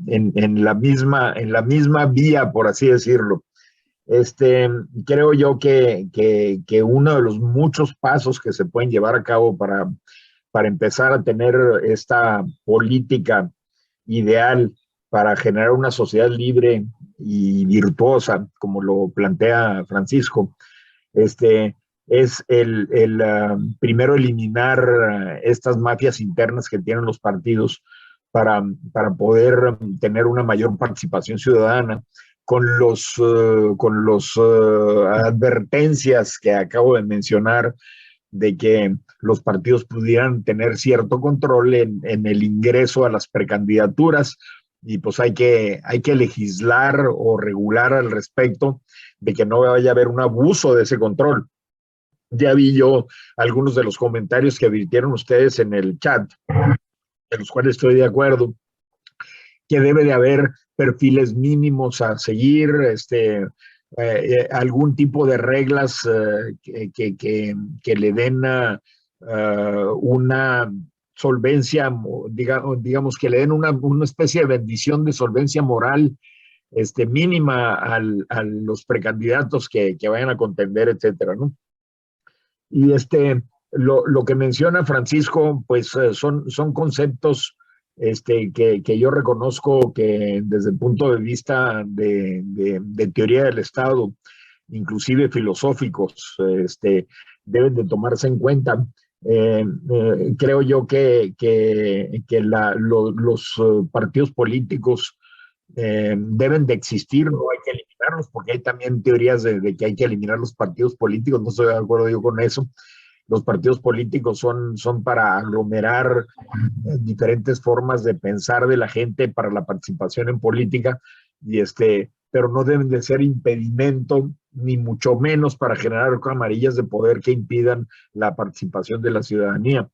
en la misma vía, por así decirlo. Creo yo que uno de los muchos pasos que se pueden llevar a cabo para empezar a tener esta política ideal para generar una sociedad libre y virtuosa, como lo plantea Francisco, es primero eliminar estas mafias internas que tienen los partidos para poder tener una mayor participación ciudadana, con los advertencias que acabo de mencionar, de que los partidos pudieran tener cierto control en el ingreso a las precandidaturas, y pues hay que legislar o regular al respecto de que no vaya a haber un abuso de ese control. Ya vi yo algunos de los comentarios que advirtieron ustedes en el chat, de los cuales estoy de acuerdo, que debe de haber perfiles mínimos a seguir, algún tipo de reglas que le den una solvencia, digamos que le den una especie de bendición de solvencia moral mínima a los precandidatos que vayan a contender, etcétera, ¿no? Y lo que menciona Francisco, pues son conceptos que yo reconozco que desde el punto de vista de teoría del Estado, inclusive filosóficos, deben de tomarse en cuenta. Creo yo que los partidos políticos deben de existir, no hay que eliminarlos, porque hay también teorías de que hay que eliminar los partidos políticos, no estoy de acuerdo yo con eso. Los partidos políticos son para aglomerar diferentes formas de pensar de la gente para la participación en política, pero no deben de ser impedimento, ni mucho menos para generar camarillas de poder que impidan la participación de la ciudadanía.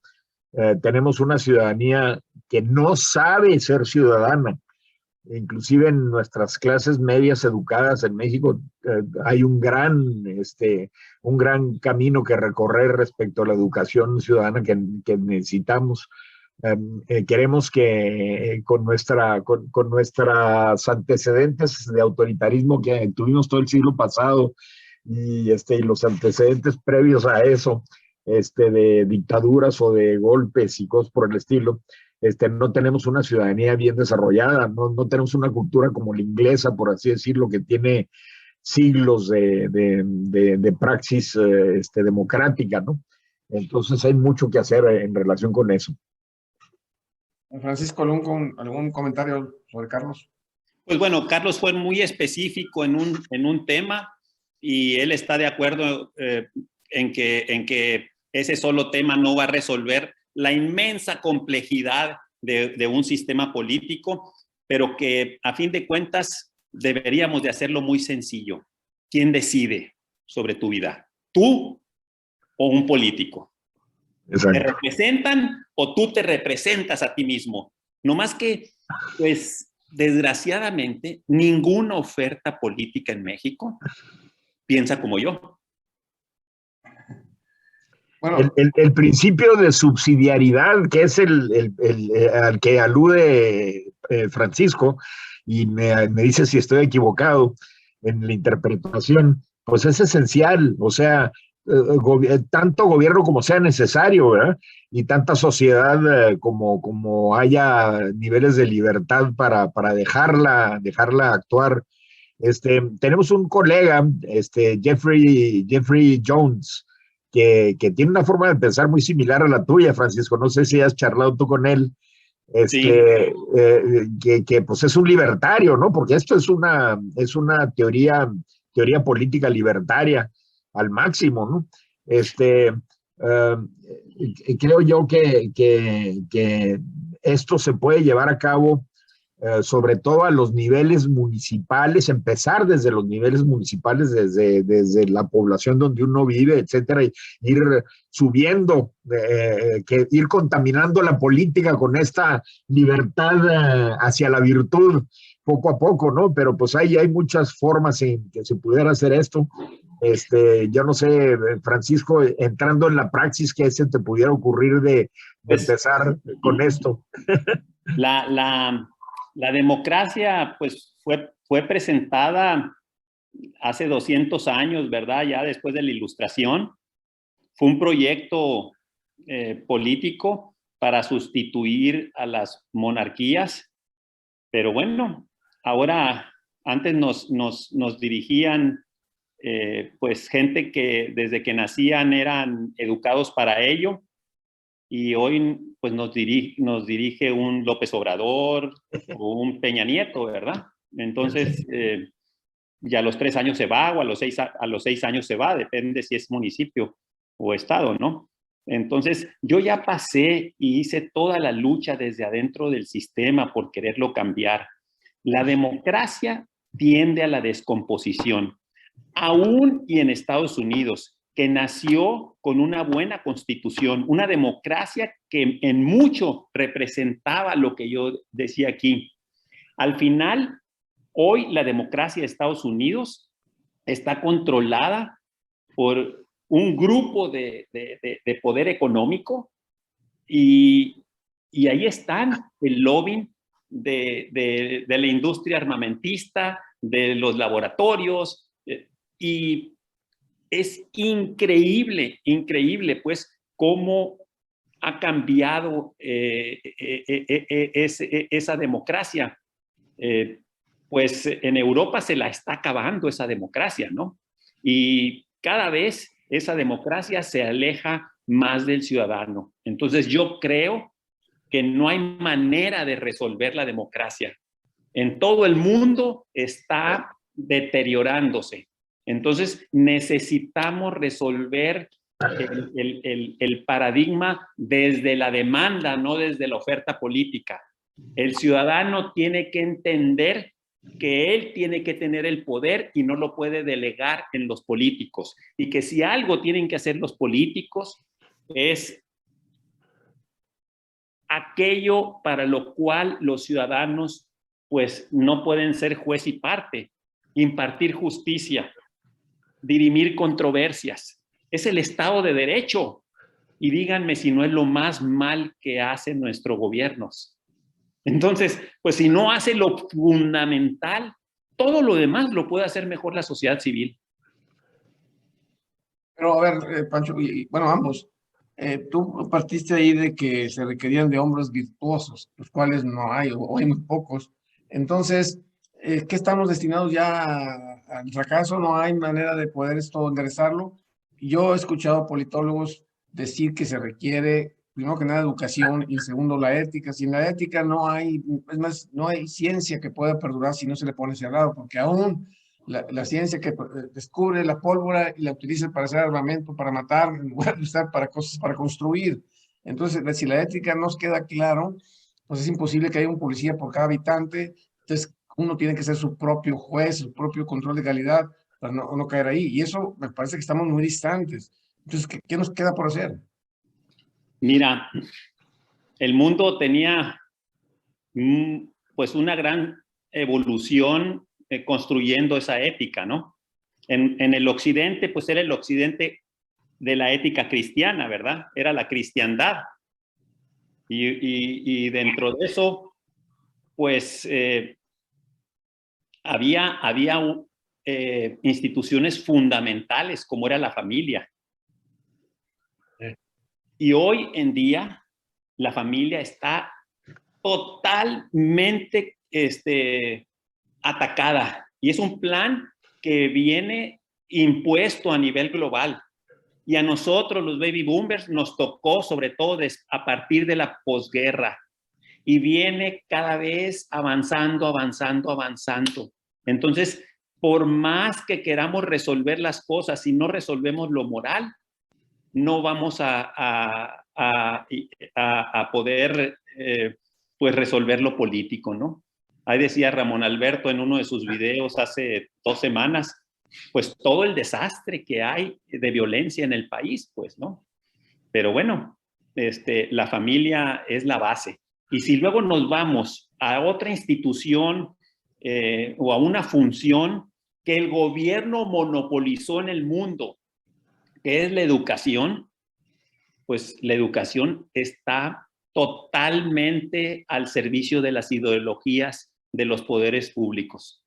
Tenemos una ciudadanía que no sabe ser ciudadana. Inclusive en nuestras clases medias educadas en México hay un gran camino que recorrer respecto a la educación ciudadana que necesitamos. Queremos que con nuestros antecedentes de autoritarismo que tuvimos todo el siglo pasado y los antecedentes previos a eso, de dictaduras o de golpes y cosas por el estilo, no tenemos una ciudadanía bien desarrollada, no tenemos una cultura como la inglesa, por así decirlo, que tiene siglos de praxis democrática, ¿no? Entonces hay mucho que hacer en relación con eso. Francisco, ¿algún comentario sobre Carlos? Pues bueno, Carlos fue muy específico en un tema y él está de acuerdo en que ese solo tema no va a resolver la inmensa complejidad de un sistema político, pero que a fin de cuentas deberíamos de hacerlo muy sencillo. ¿Quién decide sobre tu vida? ¿Tú o un político? Exacto. ¿Te representan o tú te representas a ti mismo? No más que, pues, desgraciadamente, ninguna oferta política en México piensa como yo. Bueno, El principio de subsidiariedad, que es al que alude Francisco, y me dice si estoy equivocado en la interpretación, pues es esencial, o sea, tanto gobierno como sea necesario, ¿verdad? Y tanta sociedad como haya niveles de libertad para dejarla actuar. Tenemos un colega, Jeffrey Jones, que tiene una forma de pensar muy similar a la tuya, Francisco. No sé si has charlado tú con él, Sí. que pues es un libertario, ¿no? Porque esto es una teoría política libertaria al máximo, ¿no? Creo yo que esto se puede llevar a cabo sobre todo a los niveles municipales, empezar desde los niveles municipales, desde la población donde uno vive, etcétera, y ir subiendo, ir contaminando la política con esta libertad hacia la virtud poco a poco, ¿no? Pero pues hay muchas formas en que se pudiera hacer esto. Yo no sé, Francisco, entrando en la praxis, ¿qué se te pudiera ocurrir de Pues, empezar con esto? La democracia, pues, fue presentada hace 200 años, ¿verdad? Ya después de la Ilustración. Fue un proyecto político para sustituir a las monarquías. Pero bueno, ahora, antes nos dirigían pues gente que desde que nacían eran educados para ello, y hoy pues nos dirige un López Obrador o un Peña Nieto, ¿verdad? Entonces, ya a los 3 años se va, o a los 6 años se va, depende si es municipio o estado, ¿no? Entonces, yo ya pasé y hice toda la lucha desde adentro del sistema por quererlo cambiar. La democracia tiende a la descomposición. Aún y en Estados Unidos, que nació con una buena constitución, una democracia que en mucho representaba lo que yo decía aquí. Al final, hoy la democracia de Estados Unidos está controlada por un grupo de poder económico, y ahí están el lobbying de la industria armamentista, de los laboratorios, y es increíble, pues, cómo ha cambiado esa democracia. Pues en Europa se la está acabando esa democracia, ¿no? Y cada vez esa democracia se aleja más del ciudadano. Entonces yo creo que no hay manera de resolver la democracia. En todo el mundo está deteriorándose. Entonces necesitamos resolver el paradigma desde la demanda, no desde la oferta política. El ciudadano tiene que entender que él tiene que tener el poder y no lo puede delegar en los políticos, y que si algo tienen que hacer los políticos es aquello para lo cual los ciudadanos pues no pueden ser juez y parte: impartir justicia, dirimir controversias. Es el Estado de Derecho, y díganme si no es lo más mal que hacen nuestros gobiernos. Entonces, pues si no hace lo fundamental, todo lo demás lo puede hacer mejor la sociedad civil. pero a ver, Pancho, y bueno, ambos, Tú partiste ahí de que se requerían de hombres virtuosos, los cuales no hay, o hay muy pocos. Entonces, ¿qué estamos destinados ya al fracaso? No hay manera de poder esto enderezarlo. Yo he escuchado politólogos decir que se requiere, primero que nada, educación y segundo, la ética. Sin la ética no hay, es más, no hay ciencia que pueda perdurar si no se le pone ese lado, porque aún la ciencia que descubre la pólvora y la utiliza para hacer armamento, para matar, en lugar de usar para cosas, para construir. Entonces, si la ética nos queda claro, pues es imposible que haya un policía por cada habitante. Entonces, uno tiene que ser su propio juez, su propio control de calidad para no caer ahí. Y eso me parece que estamos muy distantes. Entonces, ¿qué nos queda por hacer? Mira, el mundo tenía pues una gran evolución construyendo esa ética, ¿no? En el occidente, pues era el occidente de la ética cristiana, ¿verdad? Era la cristiandad. Y dentro de eso, pues había instituciones fundamentales como era la familia. Y hoy en día la familia está totalmente atacada. Y es un plan que viene impuesto a nivel global. Y a nosotros, los baby boomers, nos tocó sobre todo a partir de la posguerra. Y viene cada vez avanzando, avanzando, avanzando. Entonces, por más que queramos resolver las cosas, si no resolvemos lo moral, no vamos a poder pues resolver lo político, ¿no? Ahí decía Ramón Alberto en uno de sus videos hace 2 semanas, pues todo el desastre que hay de violencia en el país, pues, ¿no? Pero bueno, la familia es la base. Y si luego nos vamos a otra institución o a una función que el gobierno monopolizó en el mundo, que es la educación, pues la educación está totalmente al servicio de las ideologías de los poderes públicos.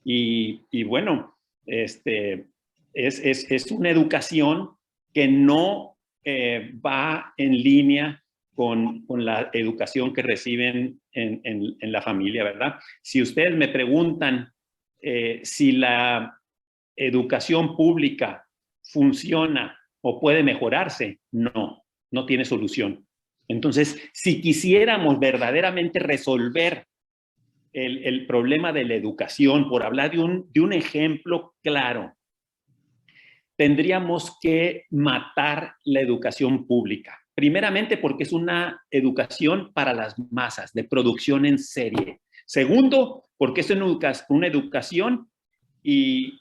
Y bueno, es una educación que no va en línea con la educación que reciben en la familia, ¿verdad? Si ustedes me preguntan si la educación pública funciona o puede mejorarse, no tiene solución. Entonces, si quisiéramos verdaderamente resolver el problema de la educación, por hablar de un ejemplo claro, tendríamos que matar la educación pública. Primeramente porque es una educación para las masas, de producción en serie. Segundo, porque es una educación que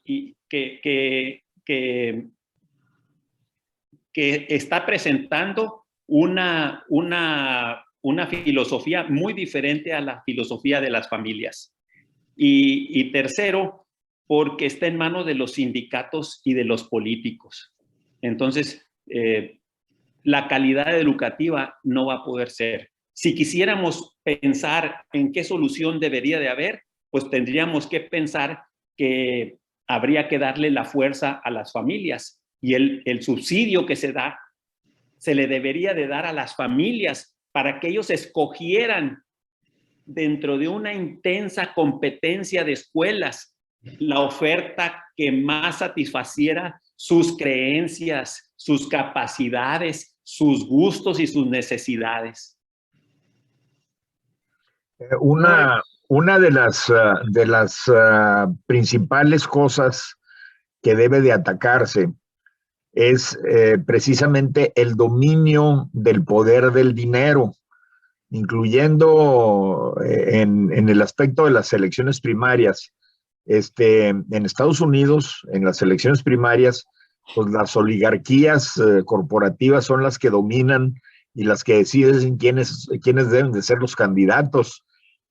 está presentando una filosofía muy diferente a la filosofía de las familias. Y tercero, porque está en manos de los sindicatos y de los políticos. Entonces, la calidad educativa no va a poder ser. Si quisiéramos pensar en qué solución debería de haber, pues tendríamos que pensar que habría que darle la fuerza a las familias y el subsidio que se da, se le debería de dar a las familias para que ellos escogieran dentro de una intensa competencia de escuelas la oferta que más satisfaciera sus creencias, sus capacidades, sus gustos y sus necesidades. Una de las principales cosas que debe de atacarse es precisamente el dominio del poder del dinero, incluyendo en el aspecto de las elecciones primarias. En Estados Unidos, en las elecciones primarias, pues las oligarquías corporativas son las que dominan y las que deciden quiénes deben de ser los candidatos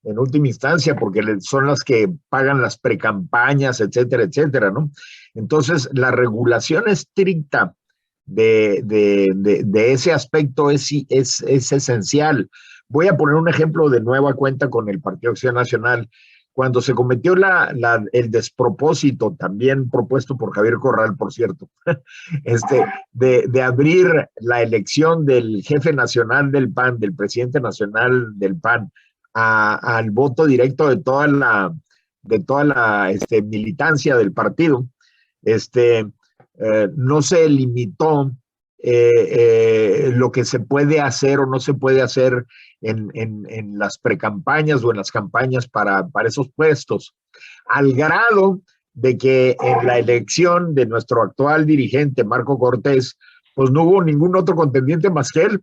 en última instancia, porque son las que pagan las precampañas, etcétera, etcétera, ¿no? Entonces, la regulación estricta de ese aspecto es esencial. Voy a poner un ejemplo de nueva cuenta con el Partido Acción Nacional. cuando se cometió el despropósito, también propuesto por Javier Corral, por cierto, de abrir la elección del jefe nacional del PAN, del presidente nacional del PAN, al voto directo de toda la militancia del partido, no se limitó lo que se puede hacer o no se puede hacer en las precampañas o en las campañas para esos puestos, al grado de que en la elección de nuestro actual dirigente, Marco Cortés, pues no hubo ningún otro contendiente más que él,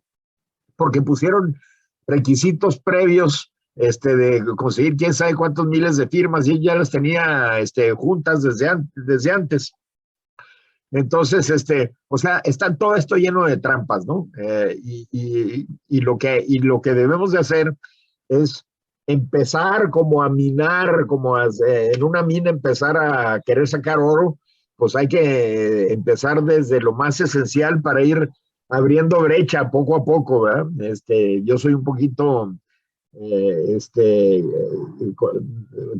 porque pusieron requisitos previos de conseguir quién sabe cuántos miles de firmas, y él ya las tenía juntas desde antes. Entonces, o sea, está todo esto lleno de trampas, ¿no? Y lo que debemos de hacer es empezar como a minar, en una mina empezar a querer sacar oro, pues hay que empezar desde lo más esencial para ir abriendo brecha poco a poco, ¿verdad? Yo soy un poquito,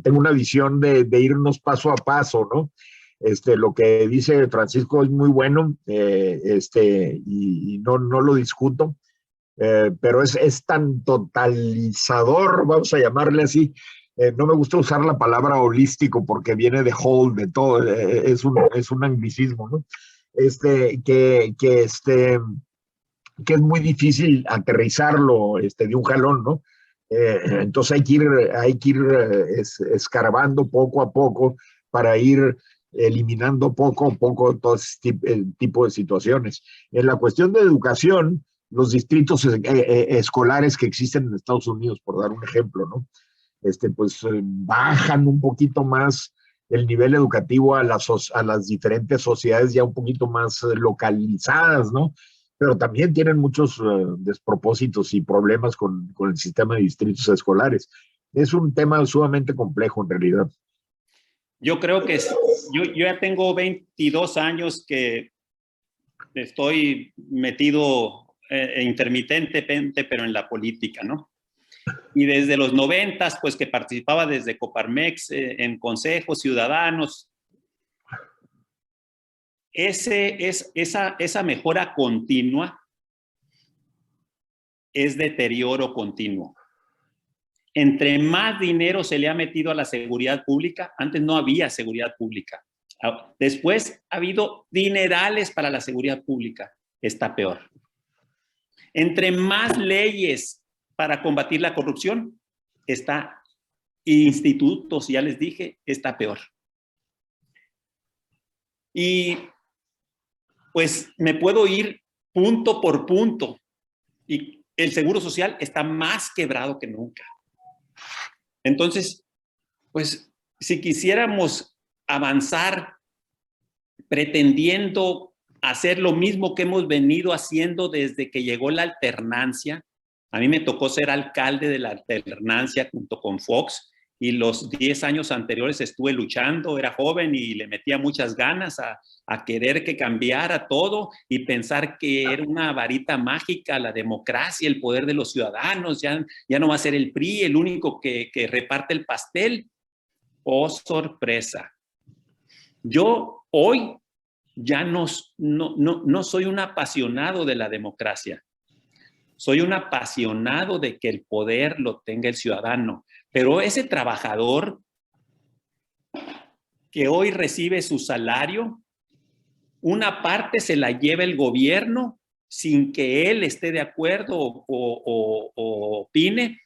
tengo una visión de irnos paso a paso, ¿no? Lo que dice Francisco es muy bueno, y no lo discuto, pero es tan totalizador, vamos a llamarle así. No me gusta usar la palabra holístico porque viene de whole, de todo, es un anglicismo, ¿no? Que es muy difícil aterrizarlo de un jalón, ¿no? Entonces hay que ir escarbando poco a poco para ir eliminando poco a poco todo este tipo de situaciones. En la cuestión de educación, los distritos escolares que existen en Estados Unidos, por dar un ejemplo, ¿no? Pues bajan un poquito más el nivel educativo a las diferentes sociedades ya un poquito más localizadas, ¿no? Pero también tienen muchos despropósitos y problemas con el sistema de distritos escolares. Es un tema sumamente complejo en realidad. Yo creo que yo ya tengo 22 años que estoy metido intermitentemente, pero en la política, ¿no? Y desde los 90, pues que participaba desde Coparmex en consejos ciudadanos. Esa mejora continua es deterioro continuo. Entre más dinero se le ha metido a la seguridad pública, antes no había seguridad pública. Después ha habido dinerales para la seguridad pública, está peor. Entre más leyes para combatir la corrupción, institutos, ya les dije, está peor. Y pues me puedo ir punto por punto, y el Seguro Social está más quebrado que nunca. Entonces, pues si quisiéramos avanzar pretendiendo hacer lo mismo que hemos venido haciendo desde que llegó la alternancia, a mí me tocó ser alcalde de la alternancia junto con Fox, y los 10 años anteriores estuve luchando, era joven y le metía muchas ganas a querer que cambiara todo y pensar que era una varita mágica la democracia, el poder de los ciudadanos, ya no va a ser el PRI el único que reparte el pastel. ¡Oh, sorpresa! Yo hoy ya no soy un apasionado de la democracia. Soy un apasionado de que el poder lo tenga el ciudadano. Pero ese trabajador que hoy recibe su salario, una parte se la lleva el gobierno sin que él esté de acuerdo o opine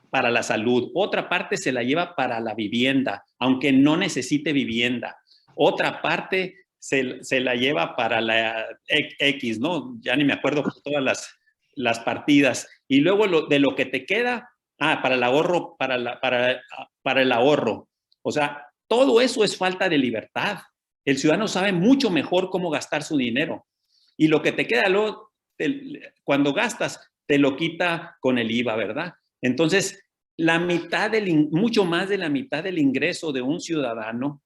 para la salud. Otra parte se la lleva para la vivienda, aunque no necesite vivienda. Otra parte se la lleva para la X, ¿no? Ya ni me acuerdo por todas las partidas. Y luego de lo que te queda, para el ahorro, para el ahorro. O sea, todo eso es falta de libertad. El ciudadano sabe mucho mejor cómo gastar su dinero. Y lo que te queda luego, cuando gastas, te lo quita con el IVA, ¿verdad? Entonces, mucho más de la mitad del ingreso de un ciudadano,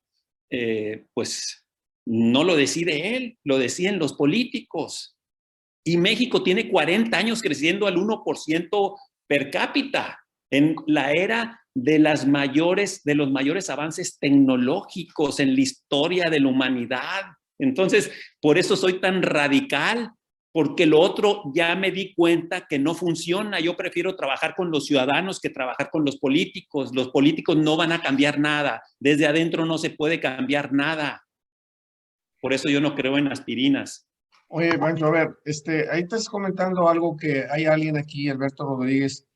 pues no lo decide él, lo deciden los políticos. Y México tiene 40 años creciendo al 1% per cápita. en la era de los mayores avances tecnológicos en la historia de la humanidad. Entonces, por eso soy tan radical, porque lo otro ya me di cuenta que no funciona. Yo prefiero trabajar con los ciudadanos que trabajar con los políticos. Los políticos no van a cambiar nada. Desde adentro no se puede cambiar nada. Por eso yo no creo en aspirinas. Oye, Pancho, a ver, ahí estás comentando algo que hay alguien aquí, Alberto Rodríguez,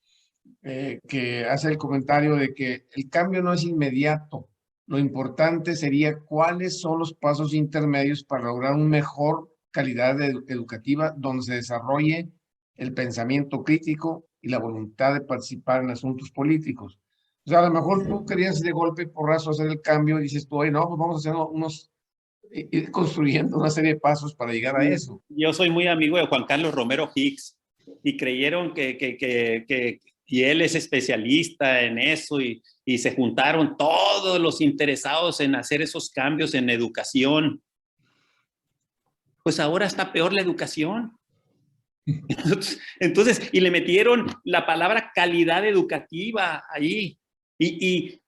que hace el comentario de que el cambio no es inmediato. Lo importante sería cuáles son los pasos intermedios para lograr una mejor calidad educativa donde se desarrolle el pensamiento crítico y la voluntad de participar en asuntos políticos. O sea, a lo mejor tú querías de golpe y porrazo hacer el cambio y dices tú, oye, no, pues vamos a hacer ir construyendo una serie de pasos para llegar a eso. Yo soy muy amigo de Juan Carlos Romero Hicks y creyeron y él es especialista en eso y se juntaron todos los interesados en hacer esos cambios en educación. Pues ahora está peor la educación. Entonces, y le metieron la palabra calidad educativa ahí. Y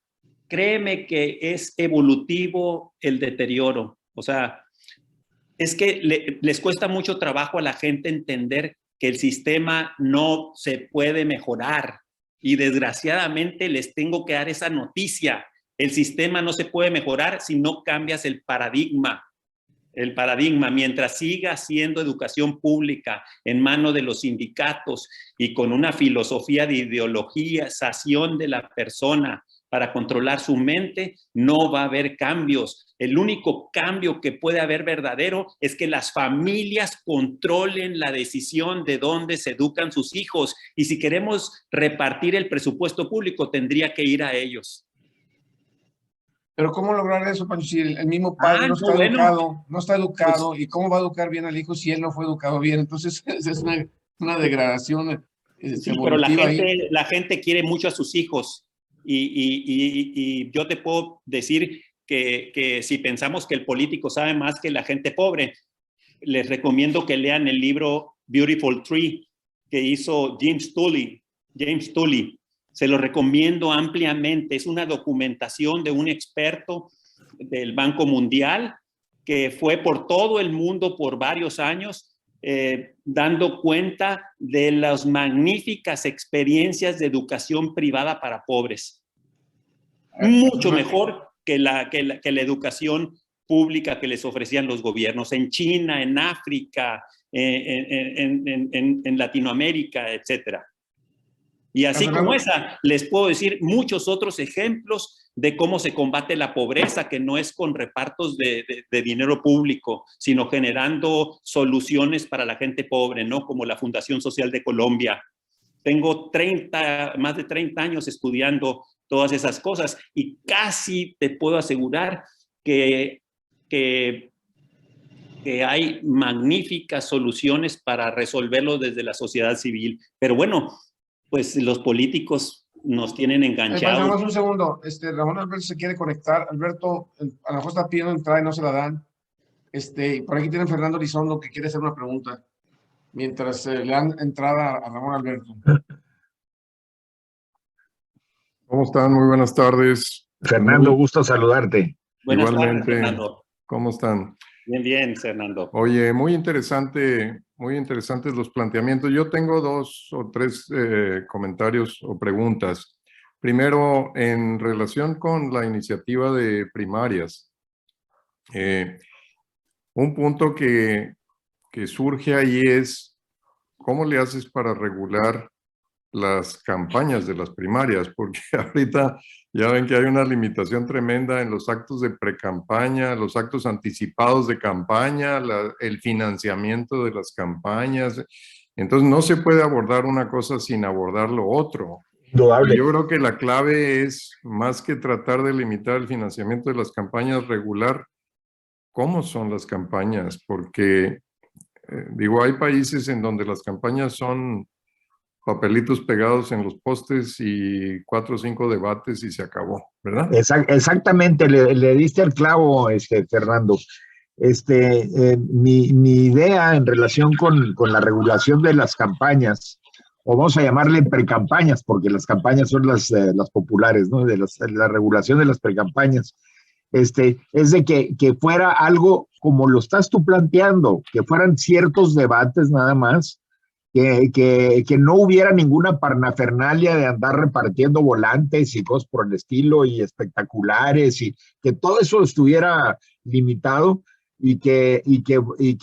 créeme que es evolutivo el deterioro. O sea, es que les cuesta mucho trabajo a la gente entender que el sistema no se puede mejorar. Y desgraciadamente les tengo que dar esa noticia. El sistema no se puede mejorar si no cambias el paradigma. El paradigma, mientras siga siendo educación pública en manos de los sindicatos y con una filosofía de ideologización de la persona para controlar su mente, no va a haber cambios. El único cambio que puede haber verdadero es que las familias controlen la decisión de dónde se educan sus hijos. Y si queremos repartir el presupuesto público, tendría que ir a ellos. Pero ¿cómo lograr eso, Pancho? Si el mismo padre no está educado, pues, ¿y cómo va a educar bien al hijo si él no fue educado bien? Entonces es una degradación. Sí, pero la gente quiere mucho a sus hijos y yo te puedo decir que si pensamos que el político sabe más que la gente pobre, les recomiendo que lean el libro Beautiful Tree que hizo James Tully. Se lo recomiendo ampliamente. Es una documentación de un experto del Banco Mundial que fue por todo el mundo por varios años dando cuenta de las magníficas experiencias de educación privada para pobres. Mucho mejor que la educación pública que les ofrecían los gobiernos en China, en África, en Latinoamérica, etcétera. Y así como esa, les puedo decir muchos otros ejemplos de cómo se combate la pobreza, que no es con repartos de dinero público, sino generando soluciones para la gente pobre, ¿no? Como la Fundación Social de Colombia. Tengo más de 30 años estudiando todas esas cosas y casi te puedo asegurar que hay magníficas soluciones para resolverlo desde la sociedad civil. Pero bueno, pues los políticos nos tienen enganchados. Vamos un segundo. Ramón Alberto se quiere conectar. Alberto, a lo mejor está pidiendo entrar y no se la dan. Por aquí tiene Fernando Elizondo que quiere hacer una pregunta. Mientras le dan entrada a Ramón Alberto. ¿Cómo están? Muy buenas tardes. Fernando, gusto saludarte. Buenas Igualmente, tardes, Fernando. ¿Cómo están? Bien, Fernando. Oye, muy interesantes los planteamientos. Yo tengo 2 o 3 comentarios o preguntas. Primero, en relación con la iniciativa de primarias. Un punto que surge ahí es, ¿cómo le haces para regular las campañas de las primarias? Porque ahorita ya ven que hay una limitación tremenda en los actos de precampaña, los actos anticipados de campaña, el financiamiento de las campañas. Entonces no se puede abordar una cosa sin abordar lo otro. Indudable. Yo creo que la clave es, más que tratar de limitar el financiamiento de las campañas, regular cómo son las campañas, porque digo, hay países en donde las campañas son papelitos pegados en los postes y 4 o 5 debates y se acabó, ¿verdad? Exactamente, le diste el clavo, Fernando. Mi idea en relación con la regulación de las campañas o vamos a llamarle precampañas, porque las campañas son las populares, ¿no? De la regulación de las precampañas. Es de que fuera algo como lo estás tú planteando, que fueran ciertos debates nada más, que no hubiera ninguna parnafernalia de andar repartiendo volantes y cosas por el estilo y espectaculares, y que todo eso estuviera limitado y que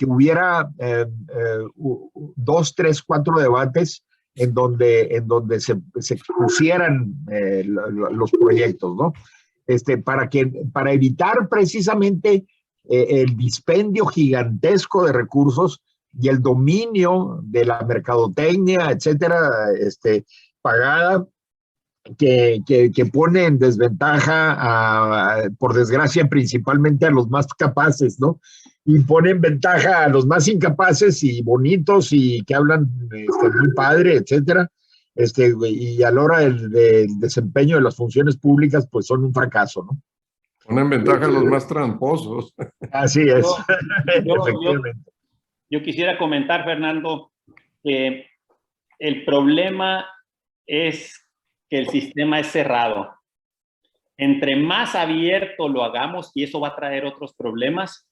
hubiera 2, 3, 4 debates en donde se expusieran los proyectos, ¿no? Para evitar precisamente el dispendio gigantesco de recursos y el dominio de la mercadotecnia, etcétera, pagada, que pone en desventaja, por desgracia, principalmente a los más capaces, ¿no? Y pone en ventaja a los más incapaces y bonitos y que hablan muy padre, etcétera. Y a la hora del desempeño de las funciones públicas, pues son un fracaso, ¿no? Pone en ventaja a los más tramposos. Así es, efectivamente. Yo quisiera comentar, Fernando, que el problema es que el sistema es cerrado. Entre más abierto lo hagamos, y eso va a traer otros problemas,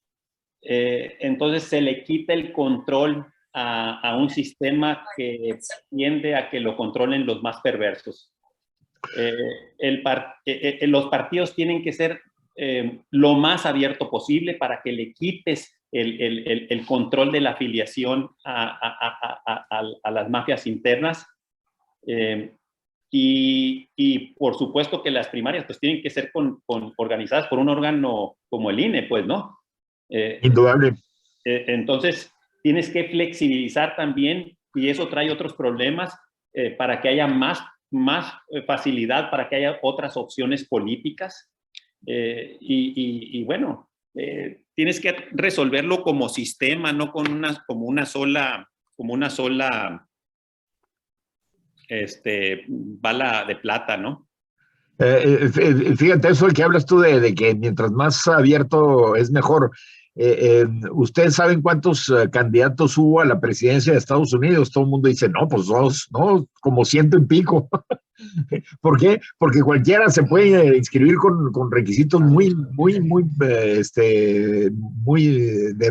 entonces se le quita el control a un sistema que tiende a que lo controlen los más perversos. Los partidos tienen que ser lo más abierto posible para que le quites el control de la afiliación a las mafias internas. Y por supuesto que las primarias pues tienen que ser organizadas por un órgano como el INE, pues, ¿no? Indudable. Entonces, tienes que flexibilizar también, y eso trae otros problemas, para que haya más facilidad, para que haya otras opciones políticas. Y bueno, tienes que resolverlo como sistema, no como una sola bala de plata, ¿no? Fíjate, eso el que hablas tú de que mientras más abierto es mejor. ¿Ustedes saben cuántos candidatos hubo a la presidencia de Estados Unidos? Todo el mundo dice, no, pues 2, ¿no? Como 100 y pico. ¿Por qué? Porque cualquiera se puede inscribir con requisitos muy de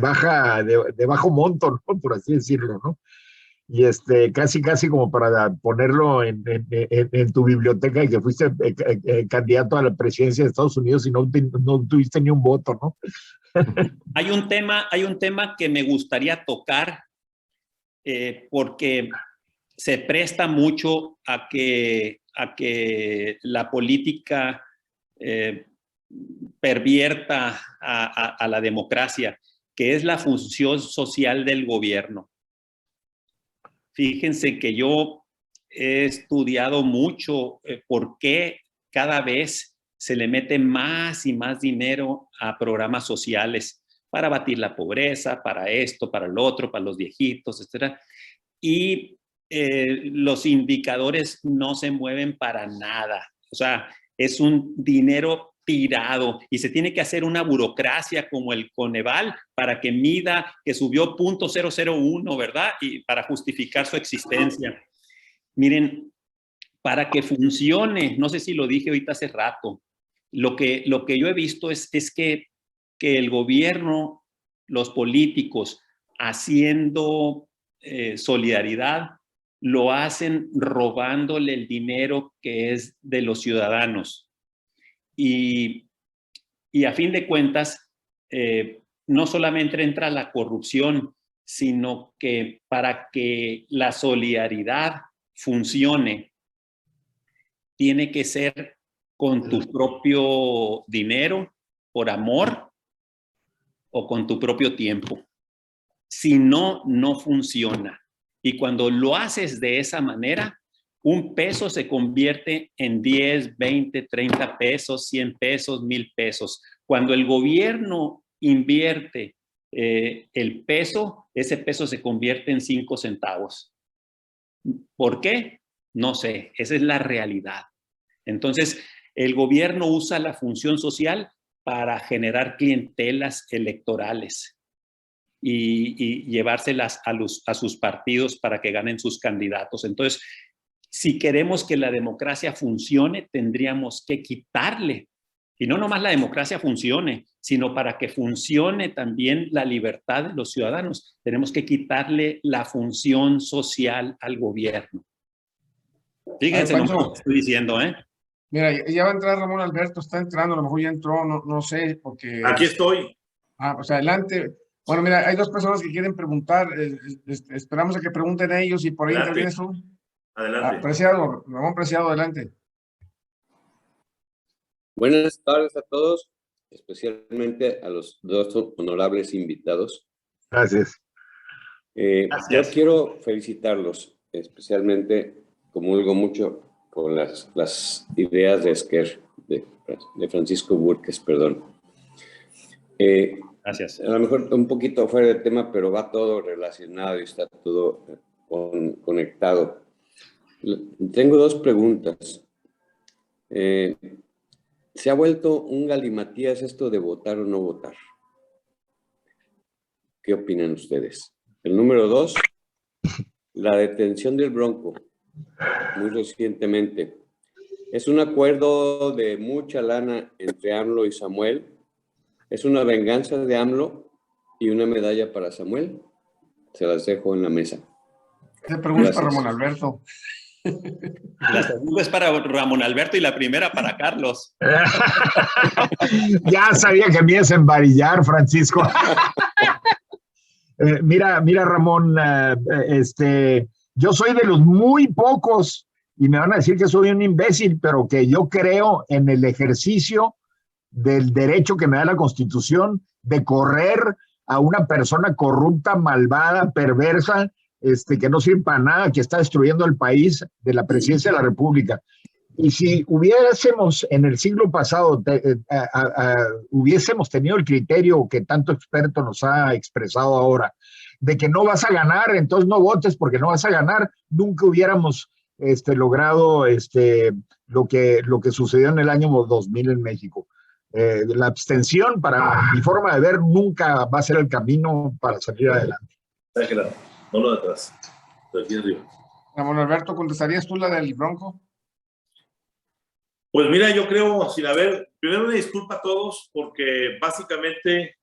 bajo monto, ¿no? Por así decirlo, ¿no? Y casi como para ponerlo en tu biblioteca y que fuiste candidato a la presidencia de Estados Unidos y no tuviste ni un voto, ¿no? Hay un tema que me gustaría tocar porque se presta mucho a que la política pervierta a la democracia, que es la función social del gobierno. Fíjense que yo he estudiado mucho por qué cada vez se le mete más y más dinero a programas sociales para abatir la pobreza, para esto, para lo otro, para los viejitos, etc. Y los indicadores no se mueven para nada. O sea, es un dinero tirado y se tiene que hacer una burocracia como el Coneval para que mida que subió 0.001, ¿verdad? Y para justificar su existencia. Miren, para que funcione, no sé si lo dije ahorita hace rato, lo que yo he visto es que el gobierno, los políticos, haciendo solidaridad, lo hacen robándole el dinero que es de los ciudadanos. Y a fin de cuentas, no solamente entra la corrupción, sino que para que la solidaridad funcione, tiene que ser con tu propio dinero, por amor, o con tu propio tiempo. Si no, no funciona. Y cuando lo haces de esa manera, un peso se convierte en 10, 20, 30 pesos, 100 pesos, 1000 pesos. Cuando el gobierno invierte el peso, ese peso se convierte en 5 centavos. ¿Por qué? No sé, esa es la realidad. Entonces, el gobierno usa la función social para generar clientelas electorales. y llevárselas a sus partidos para que ganen sus candidatos. Entonces, si queremos que la democracia funcione, tendríamos que quitarle, y no nomás la democracia funcione, sino para que funcione también la libertad de los ciudadanos, tenemos que quitarle la función social al gobierno. Fíjense lo que estoy diciendo, ¿eh? Mira, ya va a entrar Ramón Alberto, está entrando, a lo mejor ya entró, no sé, porque... Aquí estoy. Pues adelante. Bueno, mira, hay dos personas que quieren preguntar, esperamos a que pregunten ellos y por ahí intervienes tú. Adelante. Preciado, Ramón Preciado, adelante. Buenas tardes a todos, especialmente a los dos honorables invitados. Gracias. Yo quiero felicitarlos, especialmente comulgo mucho con las ideas de Esquer, de Francisco Burques, perdón. Gracias. A lo mejor un poquito fuera de tema, pero va todo relacionado y está todo conectado. Tengo dos preguntas. Se ha vuelto un galimatías esto de votar o no votar. ¿Qué opinan ustedes? El número 2, la detención del Bronco, muy recientemente. ¿Es un acuerdo de mucha lana entre AMLO y Samuel? ¿Es una venganza de AMLO y una medalla para Samuel? Se las dejo en la mesa. Te pregunto para Ramón Alberto. La segunda es para Ramón Alberto y la primera para Carlos. Ya sabía que me ibas a embarillar, Francisco. Mira, Ramón, yo soy de los muy pocos, y me van a decir que soy un imbécil, pero que yo creo en el ejercicio del derecho que me da la Constitución de correr a una persona corrupta, malvada, perversa, que no sirve para nada, que está destruyendo el país, de la presidencia de la República. Y si hubiésemos en el siglo pasado, hubiésemos tenido el criterio que tanto experto nos ha expresado ahora, de que no vas a ganar, entonces no votes porque no vas a ganar, nunca hubiéramos logrado lo que sucedió en el año 2000 en México. La abstención, para mi forma de ver, nunca va a ser el camino para salir adelante. No lo de atrás, de aquí arriba. Ramón Alberto, ¿contestarías tú la del Bronco? Pues mira, yo creo, primero una disculpa a todos, porque básicamente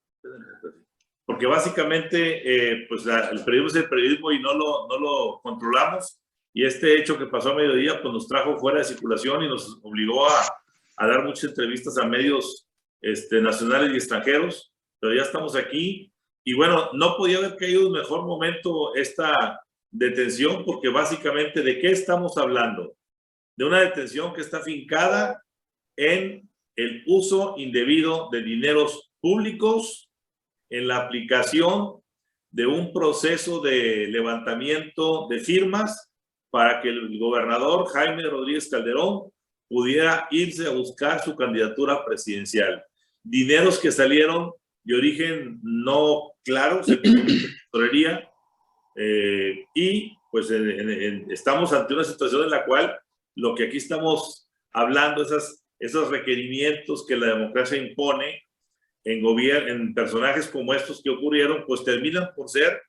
pues el periodismo es el periodismo y no lo controlamos, y este hecho que pasó a mediodía pues nos trajo fuera de circulación y nos obligó a dar muchas entrevistas a medios nacionales y extranjeros, pero ya estamos aquí. Y bueno, no podía haber caído en mejor momento esta detención, porque básicamente, ¿de qué estamos hablando? De una detención que está afincada en el uso indebido de dineros públicos, en la aplicación de un proceso de levantamiento de firmas para que el gobernador Jaime Rodríguez Calderón pudiera irse a buscar su candidatura presidencial. Dineros que salieron de origen no claro, se tesorería, y pues estamos ante una situación en la cual lo que aquí estamos hablando, esos requerimientos que la democracia impone en personajes como estos que ocurrieron, pues terminan por ser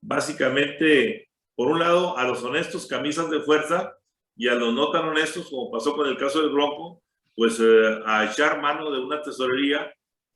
básicamente, por un lado, a los honestos camisas de fuerza, y a los no tan honestos, como pasó con el caso del Bronco, pues a echar mano de una tesorería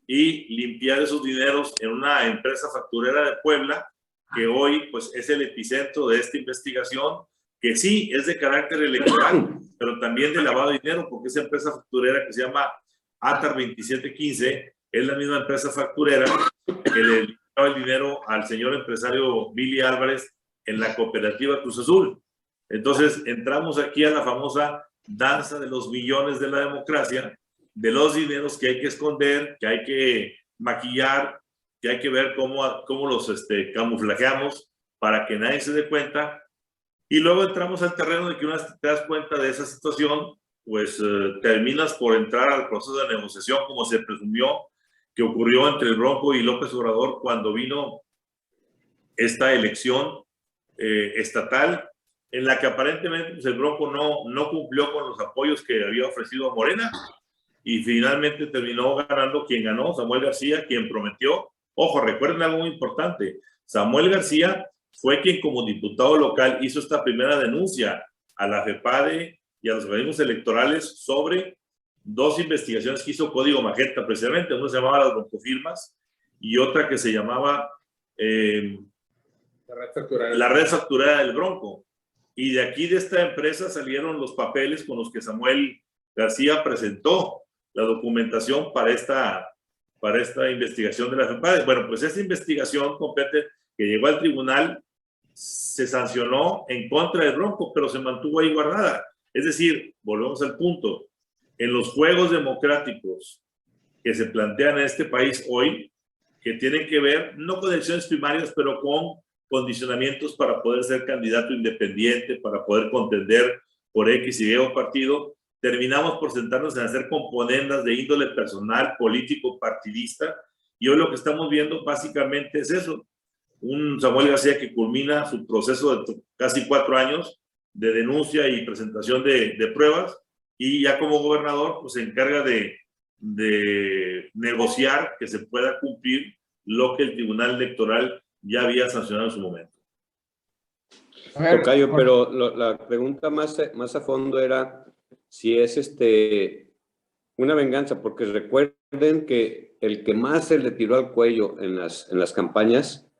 y limpiar esos dineros en una empresa facturera de Puebla, que hoy pues es el epicentro de esta investigación, que sí es de carácter electoral, pero también de lavado de dinero, porque esa empresa facturera que se llama ATAR 2715 es la misma empresa facturera que le limpiaba el dinero al señor empresario Billy Álvarez en la cooperativa Cruz Azul. Entonces entramos aquí a la famosa danza de los millones de la democracia, de los dineros que hay que esconder, que hay que maquillar, que hay que ver cómo los camuflajeamos para que nadie se dé cuenta. Y luego entramos al terreno de que una vez te das cuenta de esa situación, pues terminas por entrar al proceso de negociación, como se presumió que ocurrió entre el Bronco y López Obrador cuando vino esta elección estatal, en la que aparentemente pues, el Bronco no cumplió con los apoyos que había ofrecido a Morena, y finalmente terminó ganando quien ganó, Samuel García, quien prometió Ojo, recuerden algo muy importante. Samuel García fue quien como diputado local hizo esta primera denuncia a la FEPADE y a los organismos electorales sobre dos investigaciones que hizo Código Magenta precisamente. Una se llamaba las broncofirmas y otra que se llamaba la red facturera del Bronco. Y de aquí, de esta empresa, salieron los papeles con los que Samuel García presentó la documentación para esta investigación de la FEPADE. Bueno, pues esta investigación completa que llegó al tribunal se sancionó en contra del Bronco, pero se mantuvo ahí guardada. Es decir, volvemos al punto, en los juegos democráticos que se plantean en este país hoy, que tienen que ver no con elecciones primarias, pero con condicionamientos para poder ser candidato independiente, para poder contender por X y Y partido, terminamos por sentarnos en hacer componendas de índole personal, político, partidista, y hoy lo que estamos viendo básicamente es eso. Un Samuel García que culmina su proceso de casi 4 años de denuncia y presentación de pruebas, y ya como gobernador pues se encarga de negociar que se pueda cumplir lo que el Tribunal Electoral ya había sancionado en su momento. Tocayo, pero la pregunta más a fondo era si es una venganza, porque recuerden que el que más se le tiró al cuello en las campañas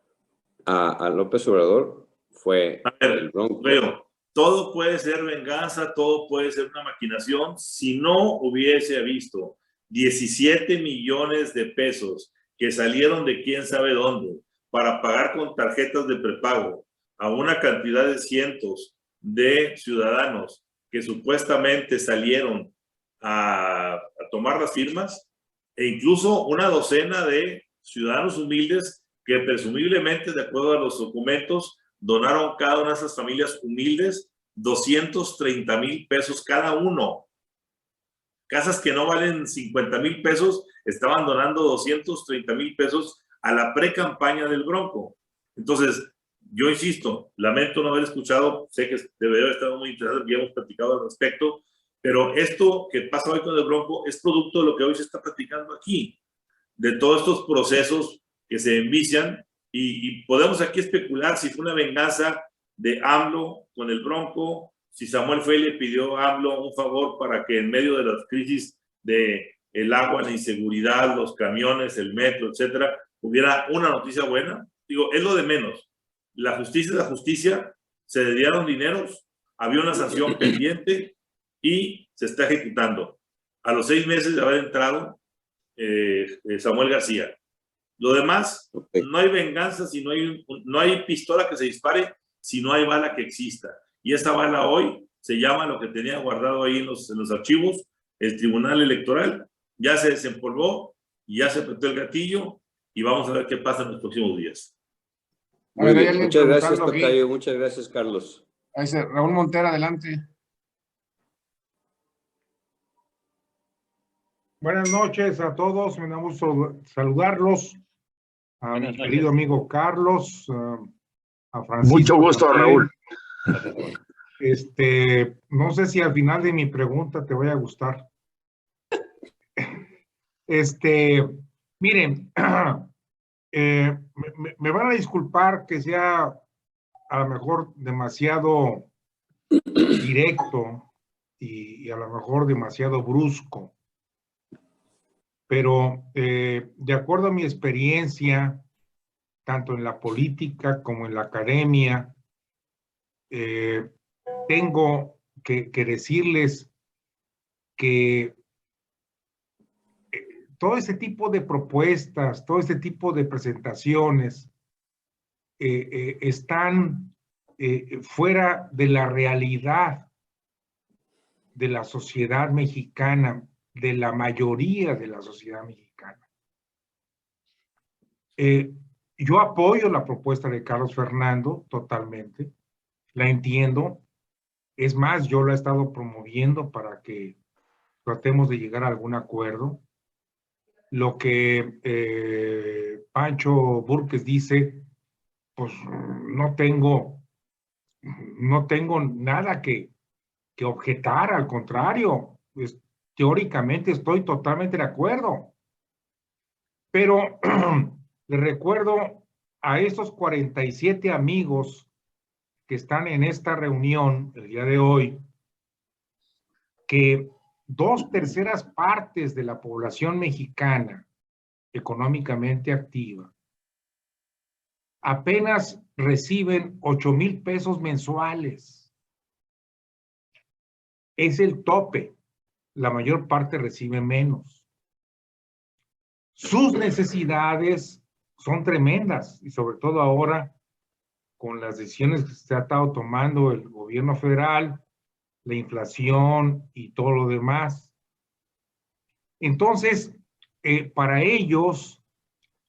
a López Obrador fue el Bronco. Pero todo puede ser venganza, todo puede ser una maquinación. Si no hubiese visto 17 millones de pesos que salieron de quién sabe dónde para pagar con tarjetas de prepago a una cantidad de cientos de ciudadanos que supuestamente salieron a tomar las firmas, e incluso una docena de ciudadanos humildes que presumiblemente, de acuerdo a los documentos, donaron cada una de esas familias humildes 230,000 pesos cada uno. Casas que no valen 50,000 pesos estaban donando 230,000 pesos a la pre-campaña del Bronco. Entonces, yo insisto, lamento no haber escuchado, sé que debería haber estado muy interesado, ya hemos platicado al respecto, pero esto que pasa hoy con el Bronco es producto de lo que hoy se está platicando aquí, de todos estos procesos que se envician, y podemos aquí especular si fue una venganza de AMLO con el Bronco, si Samuel fue y le pidió a AMLO un favor para que en medio de las crisis de el agua, la inseguridad, los camiones, el metro, etcétera, hubiera una noticia buena. Digo, es lo de menos. La justicia es la justicia, se dieron dineros, había una sanción pendiente y se está ejecutando. A los 6 meses de haber entrado Samuel García. Lo demás, no hay venganza si no hay pistola que se dispare, si no hay bala que exista. Y esa bala hoy se llama lo que tenía guardado ahí en los archivos, el Tribunal Electoral. Ya se desempolvó, ya se apretó el gatillo y vamos a ver qué pasa en los próximos días. Muy bien. Muchas gracias, Tocayo. Muchas gracias, Carlos. Ahí dice Raúl Montera, adelante. Buenas noches a todos, me da gusto saludarlos. A mi querido amigo Carlos, a Francisco. Mucho gusto, Raúl. No sé si al final de mi pregunta te vaya a gustar. Miren, me van a disculpar que sea a lo mejor demasiado directo y a lo mejor demasiado brusco. Pero de acuerdo a mi experiencia, tanto en la política como en la academia, tengo que decirles que todo este tipo de propuestas, todo este tipo de presentaciones están fuera de la realidad de la sociedad mexicana, de la mayoría de la sociedad mexicana. Yo apoyo la propuesta de Carlos Fernando totalmente, la entiendo. Es más, yo la he estado promoviendo para que tratemos de llegar a algún acuerdo. Lo que Pancho Burques dice, pues no tengo nada que objetar, al contrario, teóricamente estoy totalmente de acuerdo. Pero Les recuerdo a estos 47 amigos que están en esta reunión el día de hoy, que 2/3 partes de la población mexicana económicamente activa apenas reciben 8,000 pesos mensuales. Es el tope. La mayor parte recibe menos. Sus necesidades son tremendas y sobre todo ahora con las decisiones que se ha estado tomando el gobierno federal, la inflación y todo lo demás. Entonces, para ellos,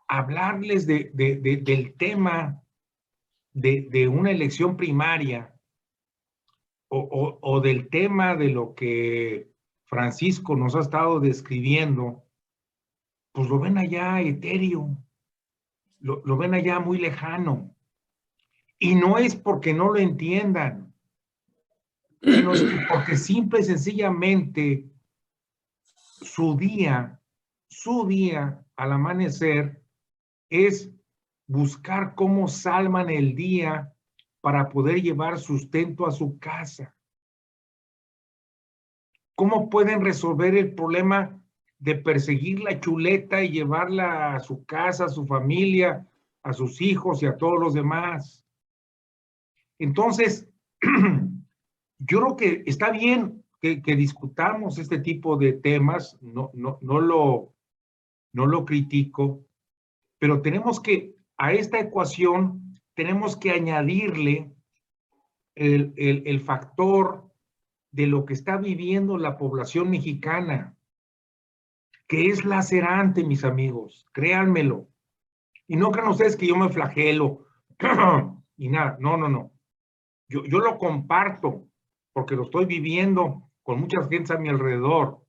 hablarles del tema de una elección primaria o del tema de lo que Francisco nos ha estado describiendo, pues lo ven allá etéreo, lo ven allá muy lejano. Y no es porque no lo entiendan, sino porque simple y sencillamente su día al amanecer es buscar cómo salvan el día para poder llevar sustento a su casa. ¿Cómo pueden resolver el problema de perseguir la chuleta y llevarla a su casa, a su familia, a sus hijos y a todos los demás? Entonces, yo creo que está bien que discutamos este tipo de temas, no lo critico, pero tenemos que, a esta ecuación, tenemos que añadirle el factor de lo que está viviendo la población mexicana, que es lacerante, mis amigos, créanmelo. Y no crean ustedes que yo me flagelo y nada, no. Yo lo comparto porque lo estoy viviendo con muchas gentes a mi alrededor.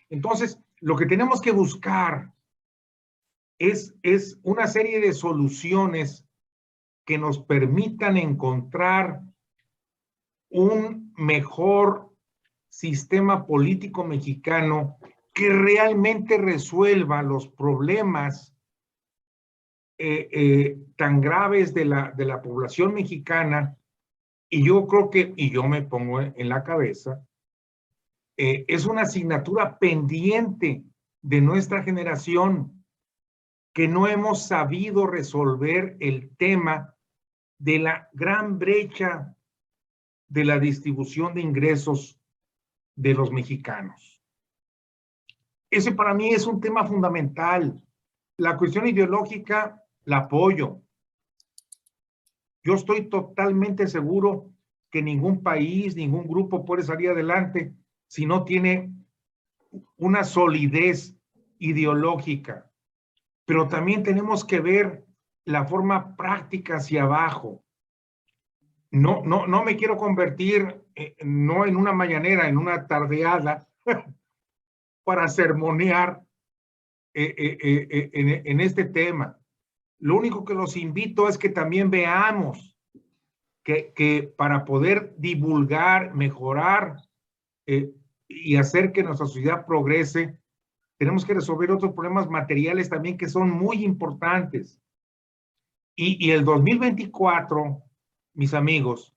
Entonces, lo que tenemos que buscar es una serie de soluciones que nos permitan encontrar un mejor sistema político mexicano que realmente resuelva los problemas tan graves de la población mexicana. Y yo creo que, y yo me pongo en la cabeza, es una asignatura pendiente de nuestra generación que no hemos sabido resolver el tema de la gran brecha de la distribución de ingresos de los mexicanos. Ese para mí es un tema fundamental. La cuestión ideológica la apoyo. Yo estoy totalmente seguro que ningún país, ningún grupo puede salir adelante si no tiene una solidez ideológica. Pero también tenemos que ver la forma práctica hacia abajo. No me quiero convertir, no en una mañanera, en una tardeada para sermonear en este tema. Lo único que los invito es que también veamos que para poder divulgar, mejorar y hacer que nuestra sociedad progrese, tenemos que resolver otros problemas materiales también que son muy importantes. Y el 2024, mis amigos,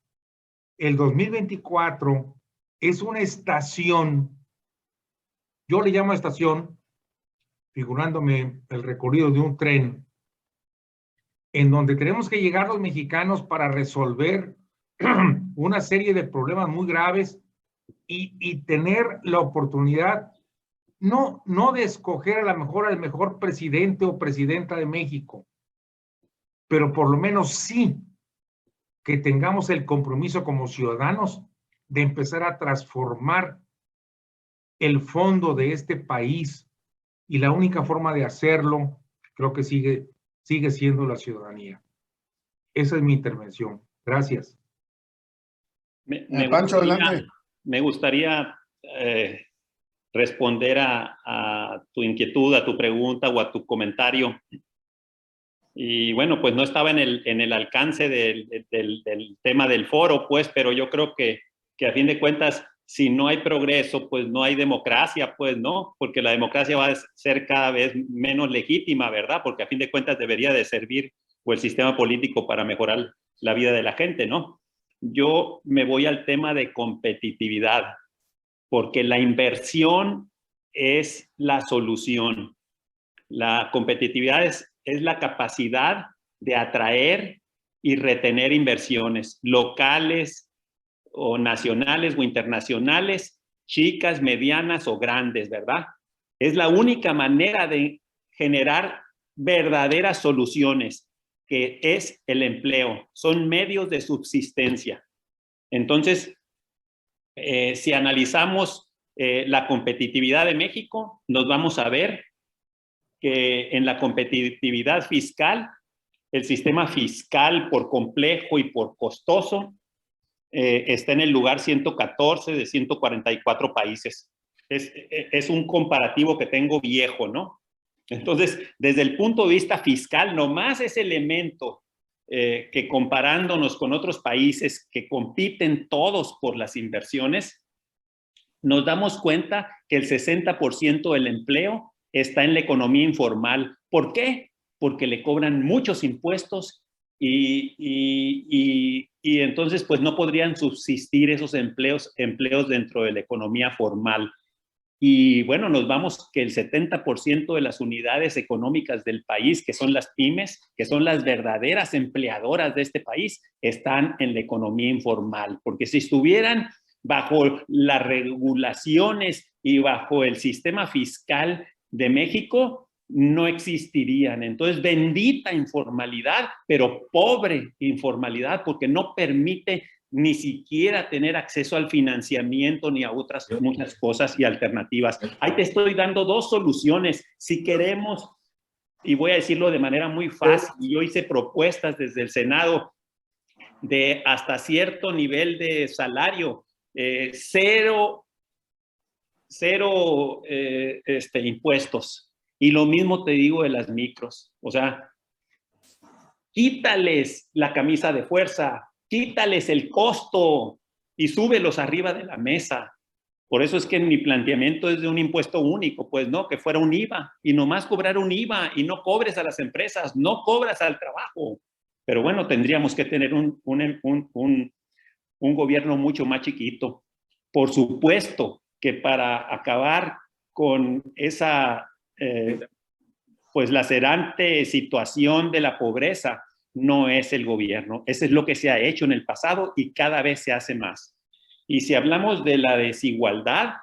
el 2024 es una estación, yo le llamo estación, figurándome el recorrido de un tren, en donde tenemos que llegar los mexicanos para resolver una serie de problemas muy graves y tener la oportunidad no de escoger a lo mejor al mejor presidente o presidenta de México, pero por lo menos sí que tengamos el compromiso como ciudadanos de empezar a transformar el fondo de este país, y la única forma de hacerlo creo que sigue siendo la ciudadanía. Esa es mi intervención. Gracias. Pancho, adelante. Me gustaría responder a tu inquietud, a tu pregunta o a tu comentario. Y bueno, pues no estaba en el alcance del tema del foro, pues, pero yo creo que a fin de cuentas si no hay progreso, pues no hay democracia, pues no, porque la democracia va a ser cada vez menos legítima, ¿verdad? Porque a fin de cuentas debería de servir o el sistema político para mejorar la vida de la gente, ¿no? Yo me voy al tema de competitividad, porque la inversión es la solución. La competitividad es la capacidad de atraer y retener inversiones locales o nacionales o internacionales, chicas, medianas o grandes, ¿verdad? Es la única manera de generar verdaderas soluciones, que es el empleo. Son medios de subsistencia. Entonces, si analizamos la competitividad de México, nos vamos a ver que en la competitividad fiscal, el sistema fiscal por complejo y por costoso está en el lugar 114 de 144 países. Es un comparativo que tengo viejo, ¿no? Entonces, desde el punto de vista fiscal, nomás ese elemento que comparándonos con otros países que compiten todos por las inversiones, nos damos cuenta que el 60% del empleo está en la economía informal. ¿Por qué? Porque le cobran muchos impuestos y entonces pues no podrían subsistir esos empleos dentro de la economía formal. Y bueno, nos vamos que el 70% de las unidades económicas del país, que son las pymes, que son las verdaderas empleadoras de este país, están en la economía informal. Porque si estuvieran bajo las regulaciones y bajo el sistema fiscal de México, no existirían. Entonces, bendita informalidad, pero pobre informalidad, porque no permite ni siquiera tener acceso al financiamiento ni a otras muchas cosas y alternativas. Ahí te estoy dando dos soluciones. Si queremos, y voy a decirlo de manera muy fácil, yo hice propuestas desde el Senado de hasta cierto nivel de salario, cero impuestos. Y lo mismo te digo de las micros. O sea, quítales la camisa de fuerza, quítales el costo y súbelos arriba de la mesa. Por eso es que mi planteamiento es de un impuesto único, pues no, que fuera un IVA y nomás cobrar un IVA y no cobres a las empresas, no cobras al trabajo. Pero bueno, tendríamos que tener un gobierno mucho más chiquito. Por supuesto que para acabar con esa pues lacerante situación de la pobreza no es el gobierno. Eso es lo que se ha hecho en el pasado y cada vez se hace más. Y si hablamos de la desigualdad,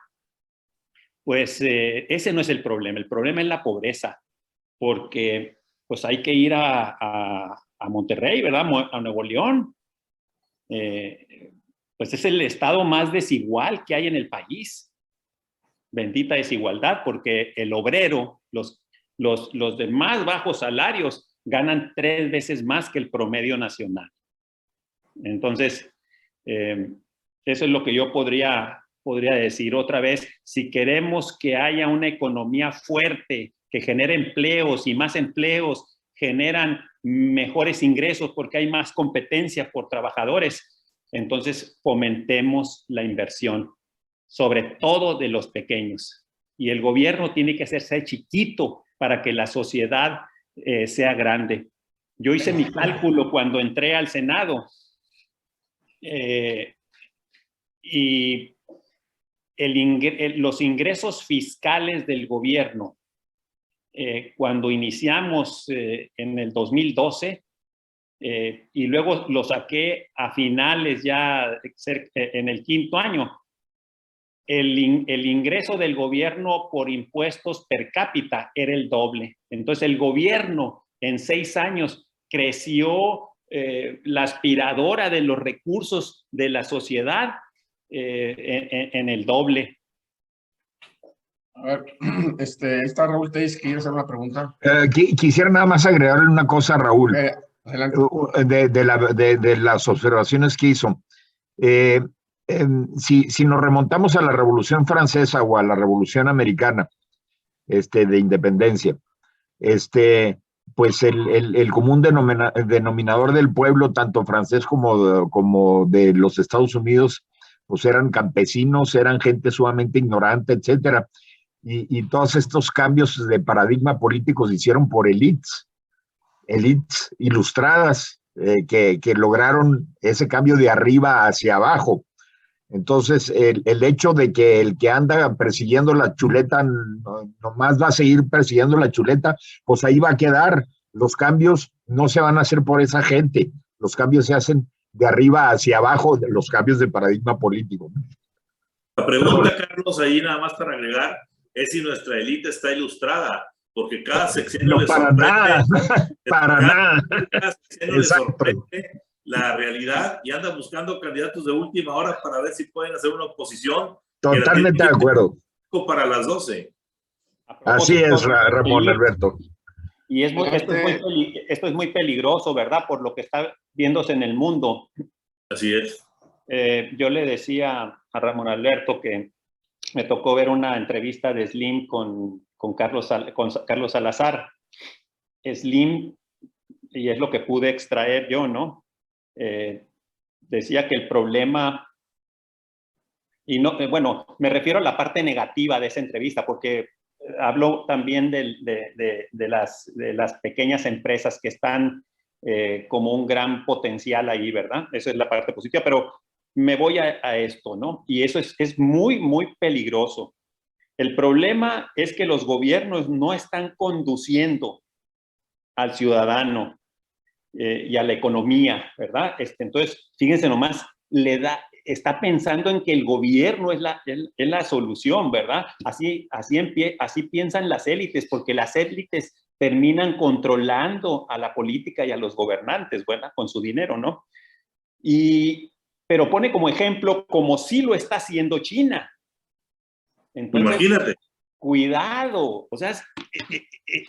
pues ese no es el problema es la pobreza, porque pues hay que ir a Monterrey, ¿verdad? A Nuevo León. Pues es el estado más desigual que hay en el país. Bendita desigualdad, porque el obrero, los de más bajos salarios ganan 3 veces más que el promedio nacional. Entonces, eso es lo que yo podría decir otra vez. Si queremos que haya una economía fuerte, que genere empleos y más empleos, generan mejores ingresos porque hay más competencia por trabajadores, entonces fomentemos la inversión, sobre todo de los pequeños. Y el gobierno tiene que hacerse chiquito para que la sociedad sea grande. Yo hice mi cálculo cuando entré al Senado y los ingresos fiscales del gobierno, cuando iniciamos en el 2012, y luego lo saqué a finales ya en el 5º año, el ingreso del gobierno por impuestos per cápita era el doble. Entonces el gobierno en 6 años creció la aspiradora de los recursos de la sociedad en el doble. A ver, está Raúl Telles, quiere hacer una pregunta. Quisiera nada más agregarle una cosa a Raúl, Adelante. de las observaciones que hizo. Si nos remontamos a la Revolución Francesa o a la Revolución Americana de independencia, pues el común denominador del pueblo, tanto francés como de los Estados Unidos, pues eran campesinos, eran gente sumamente ignorante, etcétera. Y todos estos cambios de paradigma político se hicieron por élites ilustradas, que lograron ese cambio de arriba hacia abajo. Entonces, el hecho de que el que anda persiguiendo la chuleta nomás va a seguir persiguiendo la chuleta, pues ahí va a quedar. Los cambios no se van a hacer por esa gente, los cambios se hacen de arriba hacia abajo, los cambios de paradigma político. La pregunta, Carlos, ahí nada más para agregar, es si nuestra élite está ilustrada, porque cada sexenio le sorprende. Cada sexenio le sorprende la realidad y andan buscando candidatos de última hora para ver si pueden hacer una oposición. Totalmente de acuerdo. Para las 12. Así es, Ramón Alberto. Y esto es muy peligroso, ¿verdad? Por lo que está viéndose en el mundo. Así es. Yo le decía a Ramón Alberto que me tocó ver una entrevista de Slim con Carlos Salazar. Slim, y es lo que pude extraer yo, ¿no? Decía que el problema, y no, bueno, me refiero a la parte negativa de esa entrevista, porque habló también de las pequeñas empresas que están como un gran potencial ahí, ¿verdad? Esa es la parte positiva, pero me voy a esto, ¿no? Y eso es muy, muy peligroso. El problema es que los gobiernos no están conduciendo al ciudadano y a la economía, ¿verdad? Entonces, fíjense nomás, está pensando en que el gobierno es la solución, ¿verdad? Así piensan las élites, porque las élites terminan controlando a la política y a los gobernantes, ¿verdad? Con su dinero, ¿no? Pero pone como ejemplo como sí lo está haciendo China. Entonces, imagínate. Cuidado, o sea,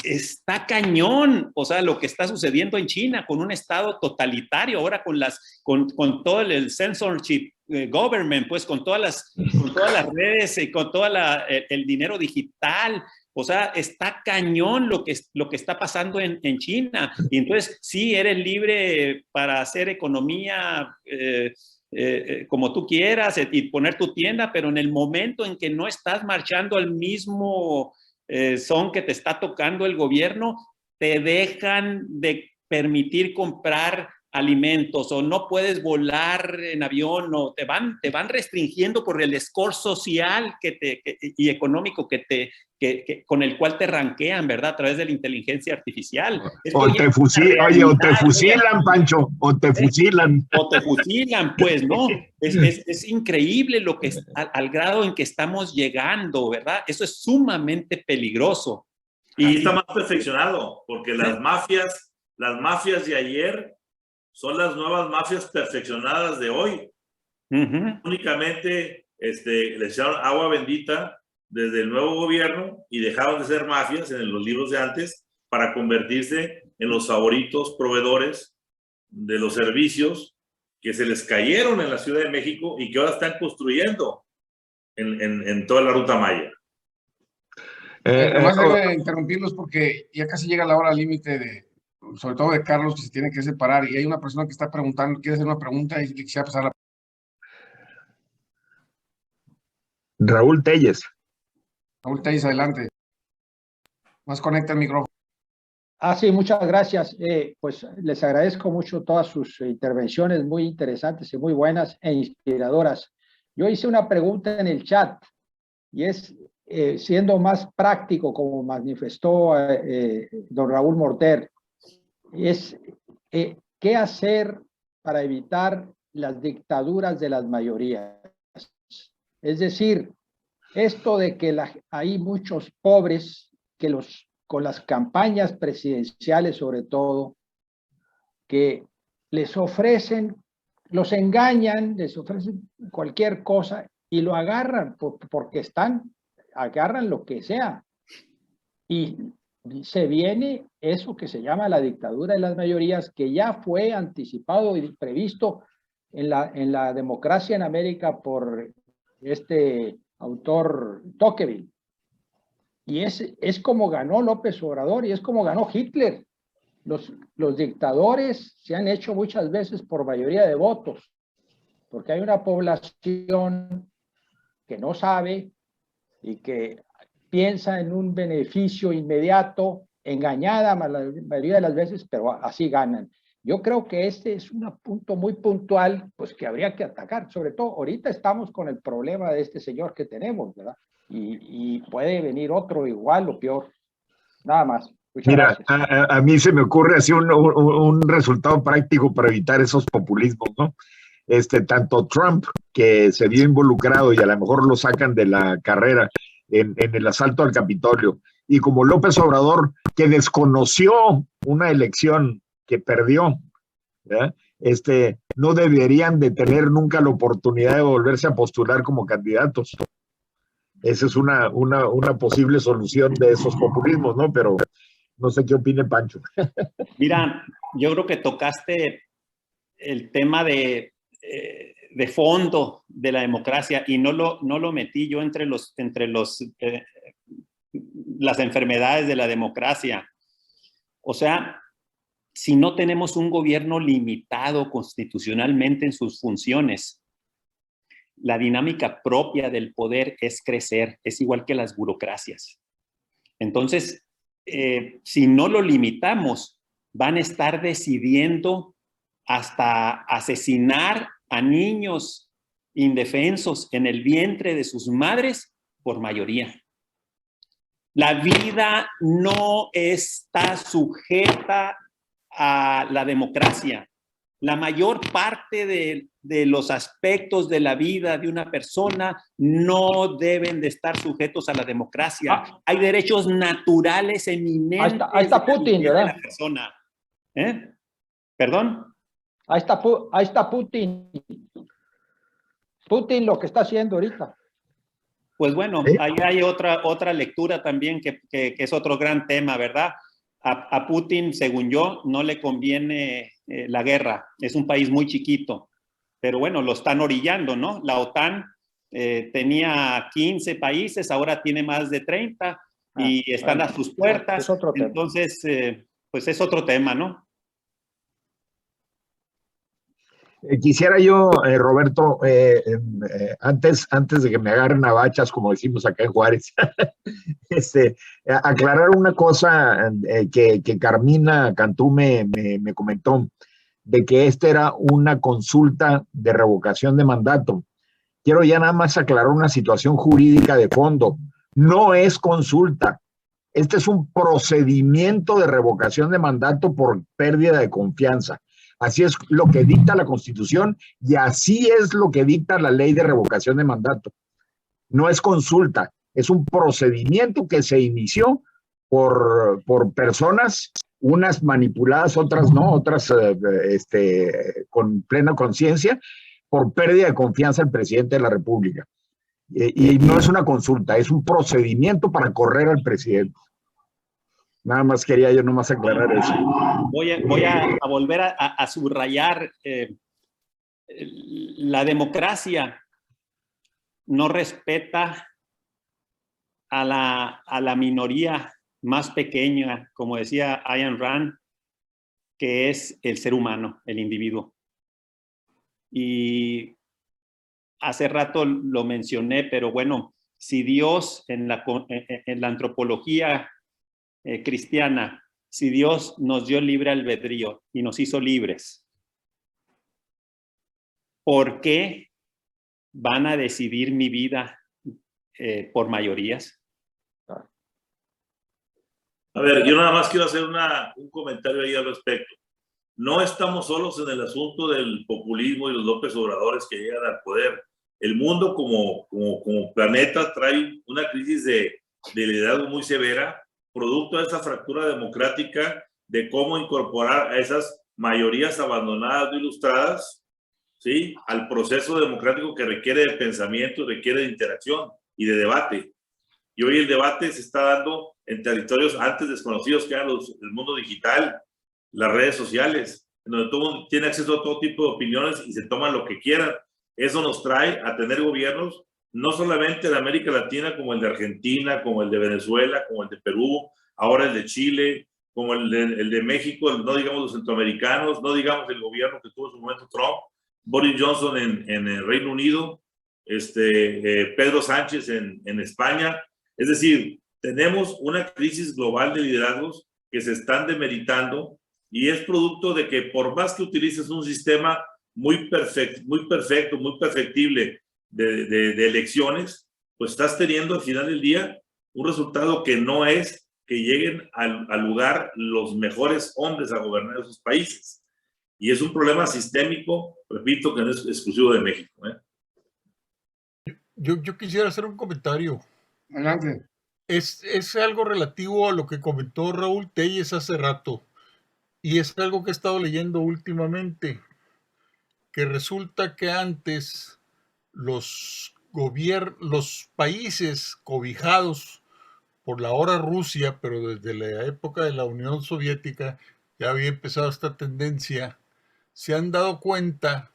está cañón, o sea, lo que está sucediendo en China con un estado totalitario, ahora con todo el censorship government, pues con todas las redes y con todo el dinero digital. O sea, está cañón lo que está pasando en China. Y entonces, sí, eres libre para hacer economía como tú quieras y poner tu tienda, pero en el momento en que no estás marchando al mismo son que te está tocando el gobierno, te dejan de permitir comprar alimentos o no puedes volar en avión o te van restringiendo por el score social y económico con el cual te ranquean, ¿verdad? A través de la inteligencia artificial. O te fusilan, Pancho, o te fusilan. O te fusilan, pues, ¿no? Es increíble lo que al grado en que estamos llegando, ¿verdad? Eso es sumamente peligroso. Y está más perfeccionado, porque las mafias de ayer son las nuevas mafias perfeccionadas de hoy. Únicamente le echaron agua bendita desde el nuevo gobierno y dejaron de ser mafias en los libros de antes para convertirse en los favoritos proveedores de los servicios que se les cayeron en la Ciudad de México y que ahora están construyendo en toda la ruta Maya. Además debe interrumpirlos porque ya casi llega la hora límite sobre todo de Carlos, que se tiene que separar, y hay una persona que está preguntando, quiere hacer una pregunta y quisiera pasar Raúl Telles. Raúl Telles, adelante. Más conecta el micrófono. Sí, muchas gracias. Pues les agradezco mucho todas sus intervenciones, muy interesantes y muy buenas e inspiradoras. Yo hice una pregunta en el chat y es, siendo más práctico, como manifestó don Raúl Morter, es qué hacer para evitar las dictaduras de las mayorías. Es decir, esto de que hay muchos pobres que con las campañas presidenciales sobre todo, que les ofrecen, los engañan, les ofrecen cualquier cosa y lo agarran porque agarran lo que sea. Y se viene eso que se llama la dictadura de las mayorías, que ya fue anticipado y previsto en la democracia en América por este autor Tocqueville. Y es como ganó López Obrador y es como ganó Hitler. Los dictadores se han hecho muchas veces por mayoría de votos, porque hay una población que no sabe y que piensa en un beneficio inmediato, engañada la mayoría de las veces, pero así ganan. Yo creo que este es un punto muy puntual, pues que habría que atacar. Sobre todo, ahorita estamos con el problema de este señor que tenemos, ¿verdad? Y puede venir otro igual o peor. Nada más. Muchas Mira, gracias. a mí se me ocurre así un resultado práctico para evitar esos populismos, ¿no? Tanto Trump, que se vio involucrado y a lo mejor lo sacan de la carrera en el asalto al Capitolio, y como López Obrador, que desconoció una elección que perdió, ¿verdad? No deberían de tener nunca la oportunidad de volverse a postular como candidatos. Esa es una posible solución de esos populismos, ¿no? Pero no sé qué opine Pancho. Mira, yo creo que tocaste el tema de fondo de la democracia y no lo metí yo entre las enfermedades de la democracia. O sea, si no tenemos un gobierno limitado constitucionalmente en sus funciones, la dinámica propia del poder es crecer, es igual que las burocracias. Entonces, si no lo limitamos, van a estar decidiendo hasta asesinar a niños indefensos en el vientre de sus madres por mayoría. La vida no está sujeta a la democracia. La mayor parte de los aspectos de la vida de una persona no deben de estar sujetos a la democracia. Hay derechos naturales eminentes. Ahí está Putin, de ¿verdad? la persona. ¿Perdón? Ahí está Putin. Putin lo que está haciendo ahorita. Pues bueno, ahí hay otra lectura también que es otro gran tema, ¿verdad? A Putin, según yo, no le conviene la guerra. Es un país muy chiquito, pero bueno, lo están orillando, ¿no? La OTAN tenía 15 países, ahora tiene más de 30 y están a sus puertas. Es otro tema. Entonces, pues es otro tema, ¿no? Quisiera yo, Roberto, antes de que me agarren a bachas, como decimos acá en Juárez, aclarar una cosa que Carmina Cantú me comentó, de que era una consulta de revocación de mandato. Quiero ya nada más aclarar una situación jurídica de fondo. No es consulta. Este es un procedimiento de revocación de mandato por pérdida de confianza. Así es lo que dicta la Constitución y así es lo que dicta la ley de revocación de mandato. No es consulta, es un procedimiento que se inició por personas, unas manipuladas, otras no, otras con plena conciencia, por pérdida de confianza al presidente de la República. Y no es una consulta, es un procedimiento para correr al presidente. Nada más quería yo nomás aclarar eso. Voy a volver a subrayar la democracia no respeta a la minoría más pequeña, como decía Ayn Rand, que es el ser humano, el individuo. Y hace rato lo mencioné, pero bueno, si Dios en la antropología cristiana, si Dios nos dio libre albedrío y nos hizo libres, ¿por qué van a decidir mi vida por mayorías? A ver, yo nada más quiero hacer un comentario ahí al respecto. No estamos solos en el asunto del populismo y los López Obradores que llegan al poder. El mundo como planeta trae una crisis de liderazgo muy severa, producto de esa fractura democrática, de cómo incorporar a esas mayorías abandonadas o ilustradas, ¿sí?, al proceso democrático que requiere de pensamiento, requiere de interacción y de debate. Y hoy el debate se está dando en territorios antes desconocidos que eran el mundo digital, las redes sociales, en donde todo mundo tiene acceso a todo tipo de opiniones y se toman lo que quieran. Eso nos trae a tener gobiernos no solamente de América Latina, como el de Argentina, como el de Venezuela, como el de Perú, ahora el de Chile, como el de México, no digamos los centroamericanos, no digamos el gobierno que tuvo en su momento Trump, Boris Johnson en el Reino Unido, Pedro Sánchez en España. Es decir, tenemos una crisis global de liderazgos que se están demeritando y es producto de que por más que utilices un sistema muy perfecto, muy perfectible de elecciones, pues estás teniendo al final del día un resultado que no es que lleguen al lugar los mejores hombres a gobernar esos países. Y es un problema sistémico, repito, que no es exclusivo de México. Yo quisiera hacer un comentario. Adelante. Es algo relativo a lo que comentó Raúl Telles hace rato, y es algo que he estado leyendo últimamente, que resulta que antes los países cobijados por la ahora Rusia, pero desde la época de la Unión Soviética ya había empezado esta tendencia, se han dado cuenta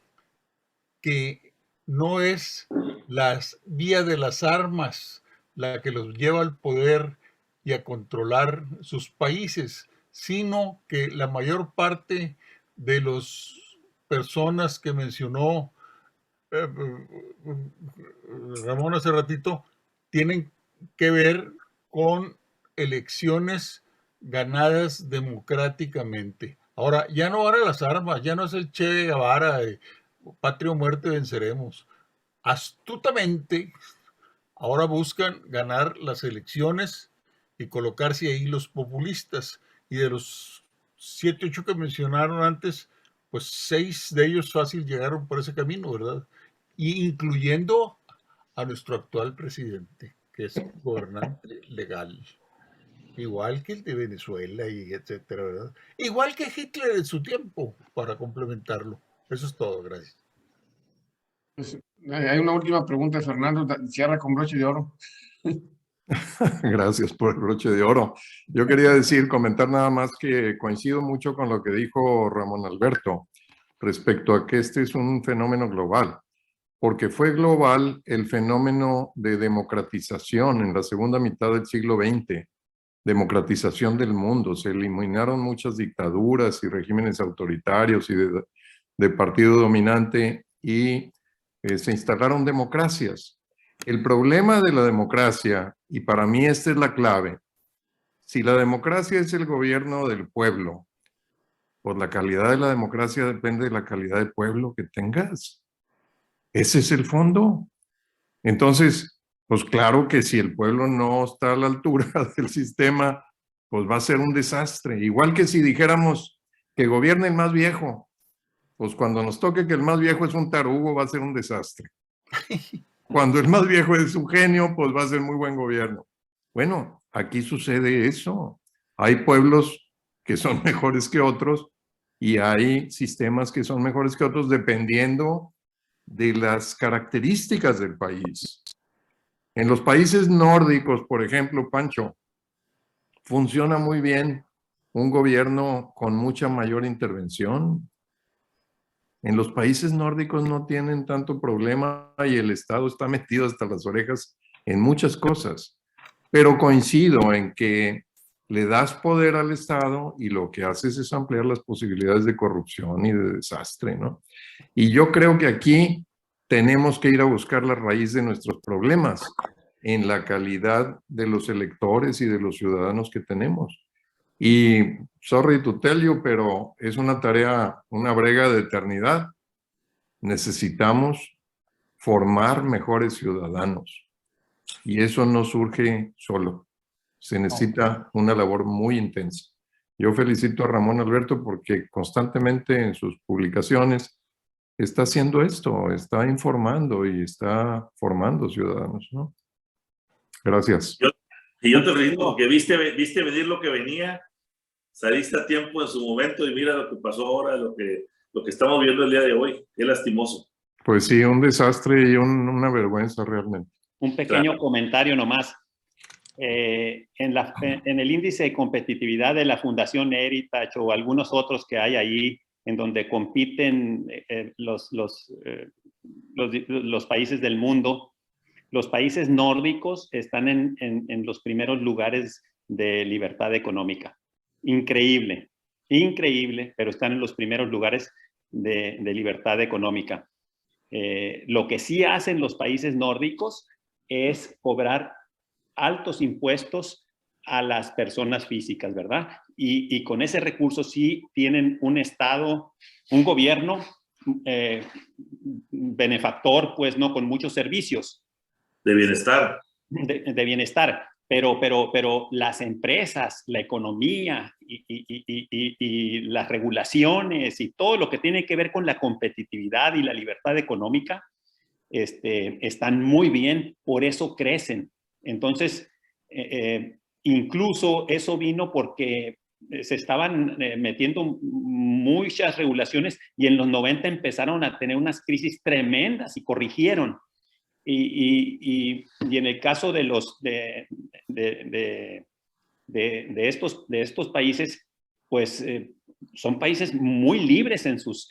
que no es la vía de las armas la que los lleva al poder y a controlar sus países, sino que la mayor parte de las personas que mencionó Ramón hace ratito tienen que ver con elecciones ganadas democráticamente. Ahora, ya no van a las armas, ya no es el Che Guevara de patria o muerte venceremos. Astutamente, ahora buscan ganar las elecciones y colocarse ahí los populistas. Y de los 7, 8 que mencionaron antes, pues 6 de ellos fácil llegaron por ese camino, ¿verdad? Y incluyendo a nuestro actual presidente, que es gobernante legal, igual que el de Venezuela y etcétera, ¿verdad? Igual que Hitler en su tiempo, para complementarlo. Eso es todo, gracias. Pues, hay una última pregunta, Fernando, cierra con broche de oro. Gracias por el broche de oro. Yo quería comentar nada más que coincido mucho con lo que dijo Ramón Alberto respecto a que este es un fenómeno global, porque fue global el fenómeno de democratización en la segunda mitad del siglo XX, democratización del mundo. Se eliminaron muchas dictaduras y regímenes autoritarios y de partido dominante y se instalaron democracias. El problema de la democracia, y para mí esta es la clave, si la democracia es el gobierno del pueblo, pues la calidad de la democracia depende de la calidad del pueblo que tengas. Ese es el fondo. Entonces, pues claro que si el pueblo no está a la altura del sistema, pues va a ser un desastre. Igual que si dijéramos que gobierne el más viejo, pues cuando nos toque que el más viejo es un tarugo, va a ser un desastre. Cuando el más viejo es un genio, pues va a ser muy buen gobierno. Bueno, aquí sucede eso. Hay pueblos que son mejores que otros y hay sistemas que son mejores que otros dependiendo de las características del país. En los países nórdicos, por ejemplo, Pancho, funciona muy bien un gobierno con mucha mayor intervención. En los países nórdicos no tienen tanto problema y el Estado está metido hasta las orejas en muchas cosas. Pero coincido en que le das poder al Estado y lo que haces es ampliar las posibilidades de corrupción y de desastre, ¿no? Y yo creo que aquí tenemos que ir a buscar la raíz de nuestros problemas en la calidad de los electores y de los ciudadanos que tenemos. Y, sorry to tell you, pero es una tarea, una brega de eternidad. Necesitamos formar mejores ciudadanos. Y eso no surge solo. Se necesita una labor muy intensa. Yo felicito a Ramón Alberto porque constantemente en sus publicaciones está haciendo esto, está informando y está formando ciudadanos, ¿no? Gracias. Yo te felicito porque viste venir lo que venía, saliste a tiempo en su momento y mira lo que pasó ahora, lo que estamos viendo el día de hoy. Qué lastimoso. Pues sí, un desastre y una vergüenza realmente. Un pequeño comentario nomás. En el índice de competitividad de la Fundación Heritage o algunos otros que hay ahí, en donde compiten los países del mundo, los países nórdicos están en los primeros lugares de libertad económica. Increíble, increíble, pero están en los primeros lugares de libertad económica. Lo que sí hacen los países nórdicos es cobrar altos impuestos a las personas físicas, ¿verdad? Y con ese recurso sí tienen un Estado, un gobierno benefactor, pues, ¿no? Con muchos servicios. De bienestar. De bienestar. Pero las empresas, la economía y las regulaciones y todo lo que tiene que ver con la competitividad y la libertad económica están muy bien, por eso crecen. Entonces, incluso eso vino porque se estaban metiendo muchas regulaciones y en los 90 empezaron a tener unas crisis tremendas y corrigieron. Y en el caso de estos países, pues son países muy libres en sus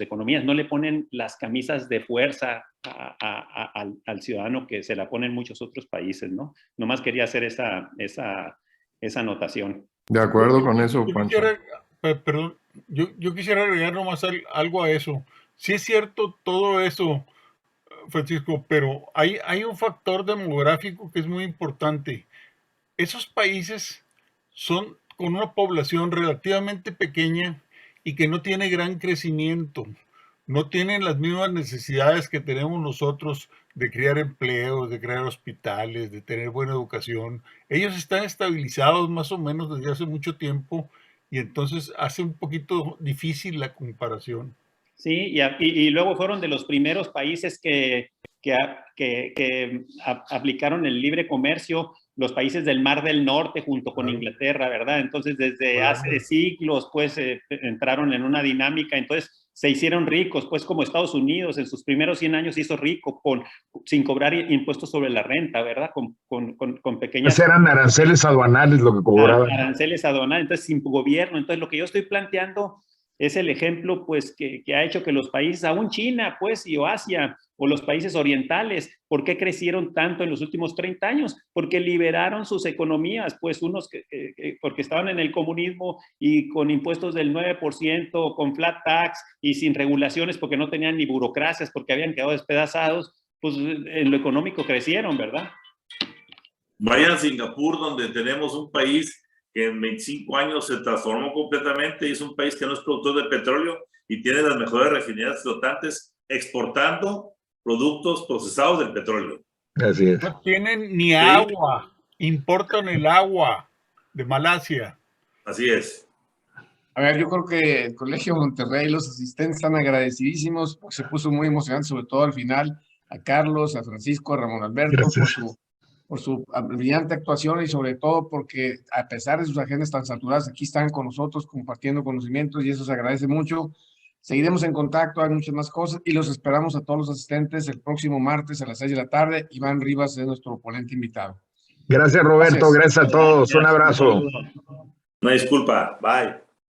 economías. No le ponen las camisas de fuerza al ciudadano que se la ponen muchos otros países, ¿no? Nomás quería hacer esa anotación. De acuerdo con eso, Pancho. Perdón, yo quisiera agregar nomás algo a eso. Sí es cierto todo eso, Francisco, pero hay un factor demográfico que es muy importante. Esos países son con una población relativamente pequeña y que no tiene gran crecimiento. No tienen las mismas necesidades que tenemos nosotros de crear empleos, de crear hospitales, de tener buena educación. Ellos están estabilizados más o menos desde hace mucho tiempo y entonces hace un poquito difícil la comparación. Sí, y luego fueron de los primeros países que aplicaron el libre comercio, los países del Mar del Norte junto con Inglaterra, ¿verdad? Entonces, desde hace siglos, pues, entraron en una dinámica, entonces se hicieron ricos, pues, como Estados Unidos, en sus primeros 100 años se hizo rico sin cobrar impuestos sobre la renta, ¿verdad? Con pequeñas... Pues eran aranceles aduanales lo que cobraban. Aranceles aduanales, entonces sin gobierno. Entonces, lo que yo estoy planteando es el ejemplo, pues, que ha hecho que los países, aún China, pues, y Asia, o los países orientales, ¿por qué crecieron tanto en los últimos 30 años? Porque liberaron sus economías, pues, unos porque estaban en el comunismo y con impuestos del 9%, con flat tax y sin regulaciones porque no tenían ni burocracias, porque habían quedado despedazados, pues, en lo económico crecieron, ¿verdad? Vayan a Singapur, donde tenemos un país que en 25 años se transformó completamente y es un país que no es productor de petróleo y tiene las mejores refinerías flotantes exportando productos procesados del petróleo. Así es. No tienen ni agua, importan el agua de Malasia. Así es. A ver, yo creo que el Colegio Monterrey, los asistentes están agradecidísimos, porque se puso muy emocionante, sobre todo al final, a Carlos, a Francisco, a Ramón Alberto, por su brillante actuación y sobre todo porque a pesar de sus agendas tan saturadas, aquí están con nosotros compartiendo conocimientos y eso se agradece mucho. Seguiremos en contacto, hay muchas más cosas y los esperamos a todos los asistentes el próximo martes a las 6 de la tarde. Iván Rivas es nuestro ponente invitado. Gracias, Roberto. Gracias a todos. Un abrazo. Una disculpa. Bye.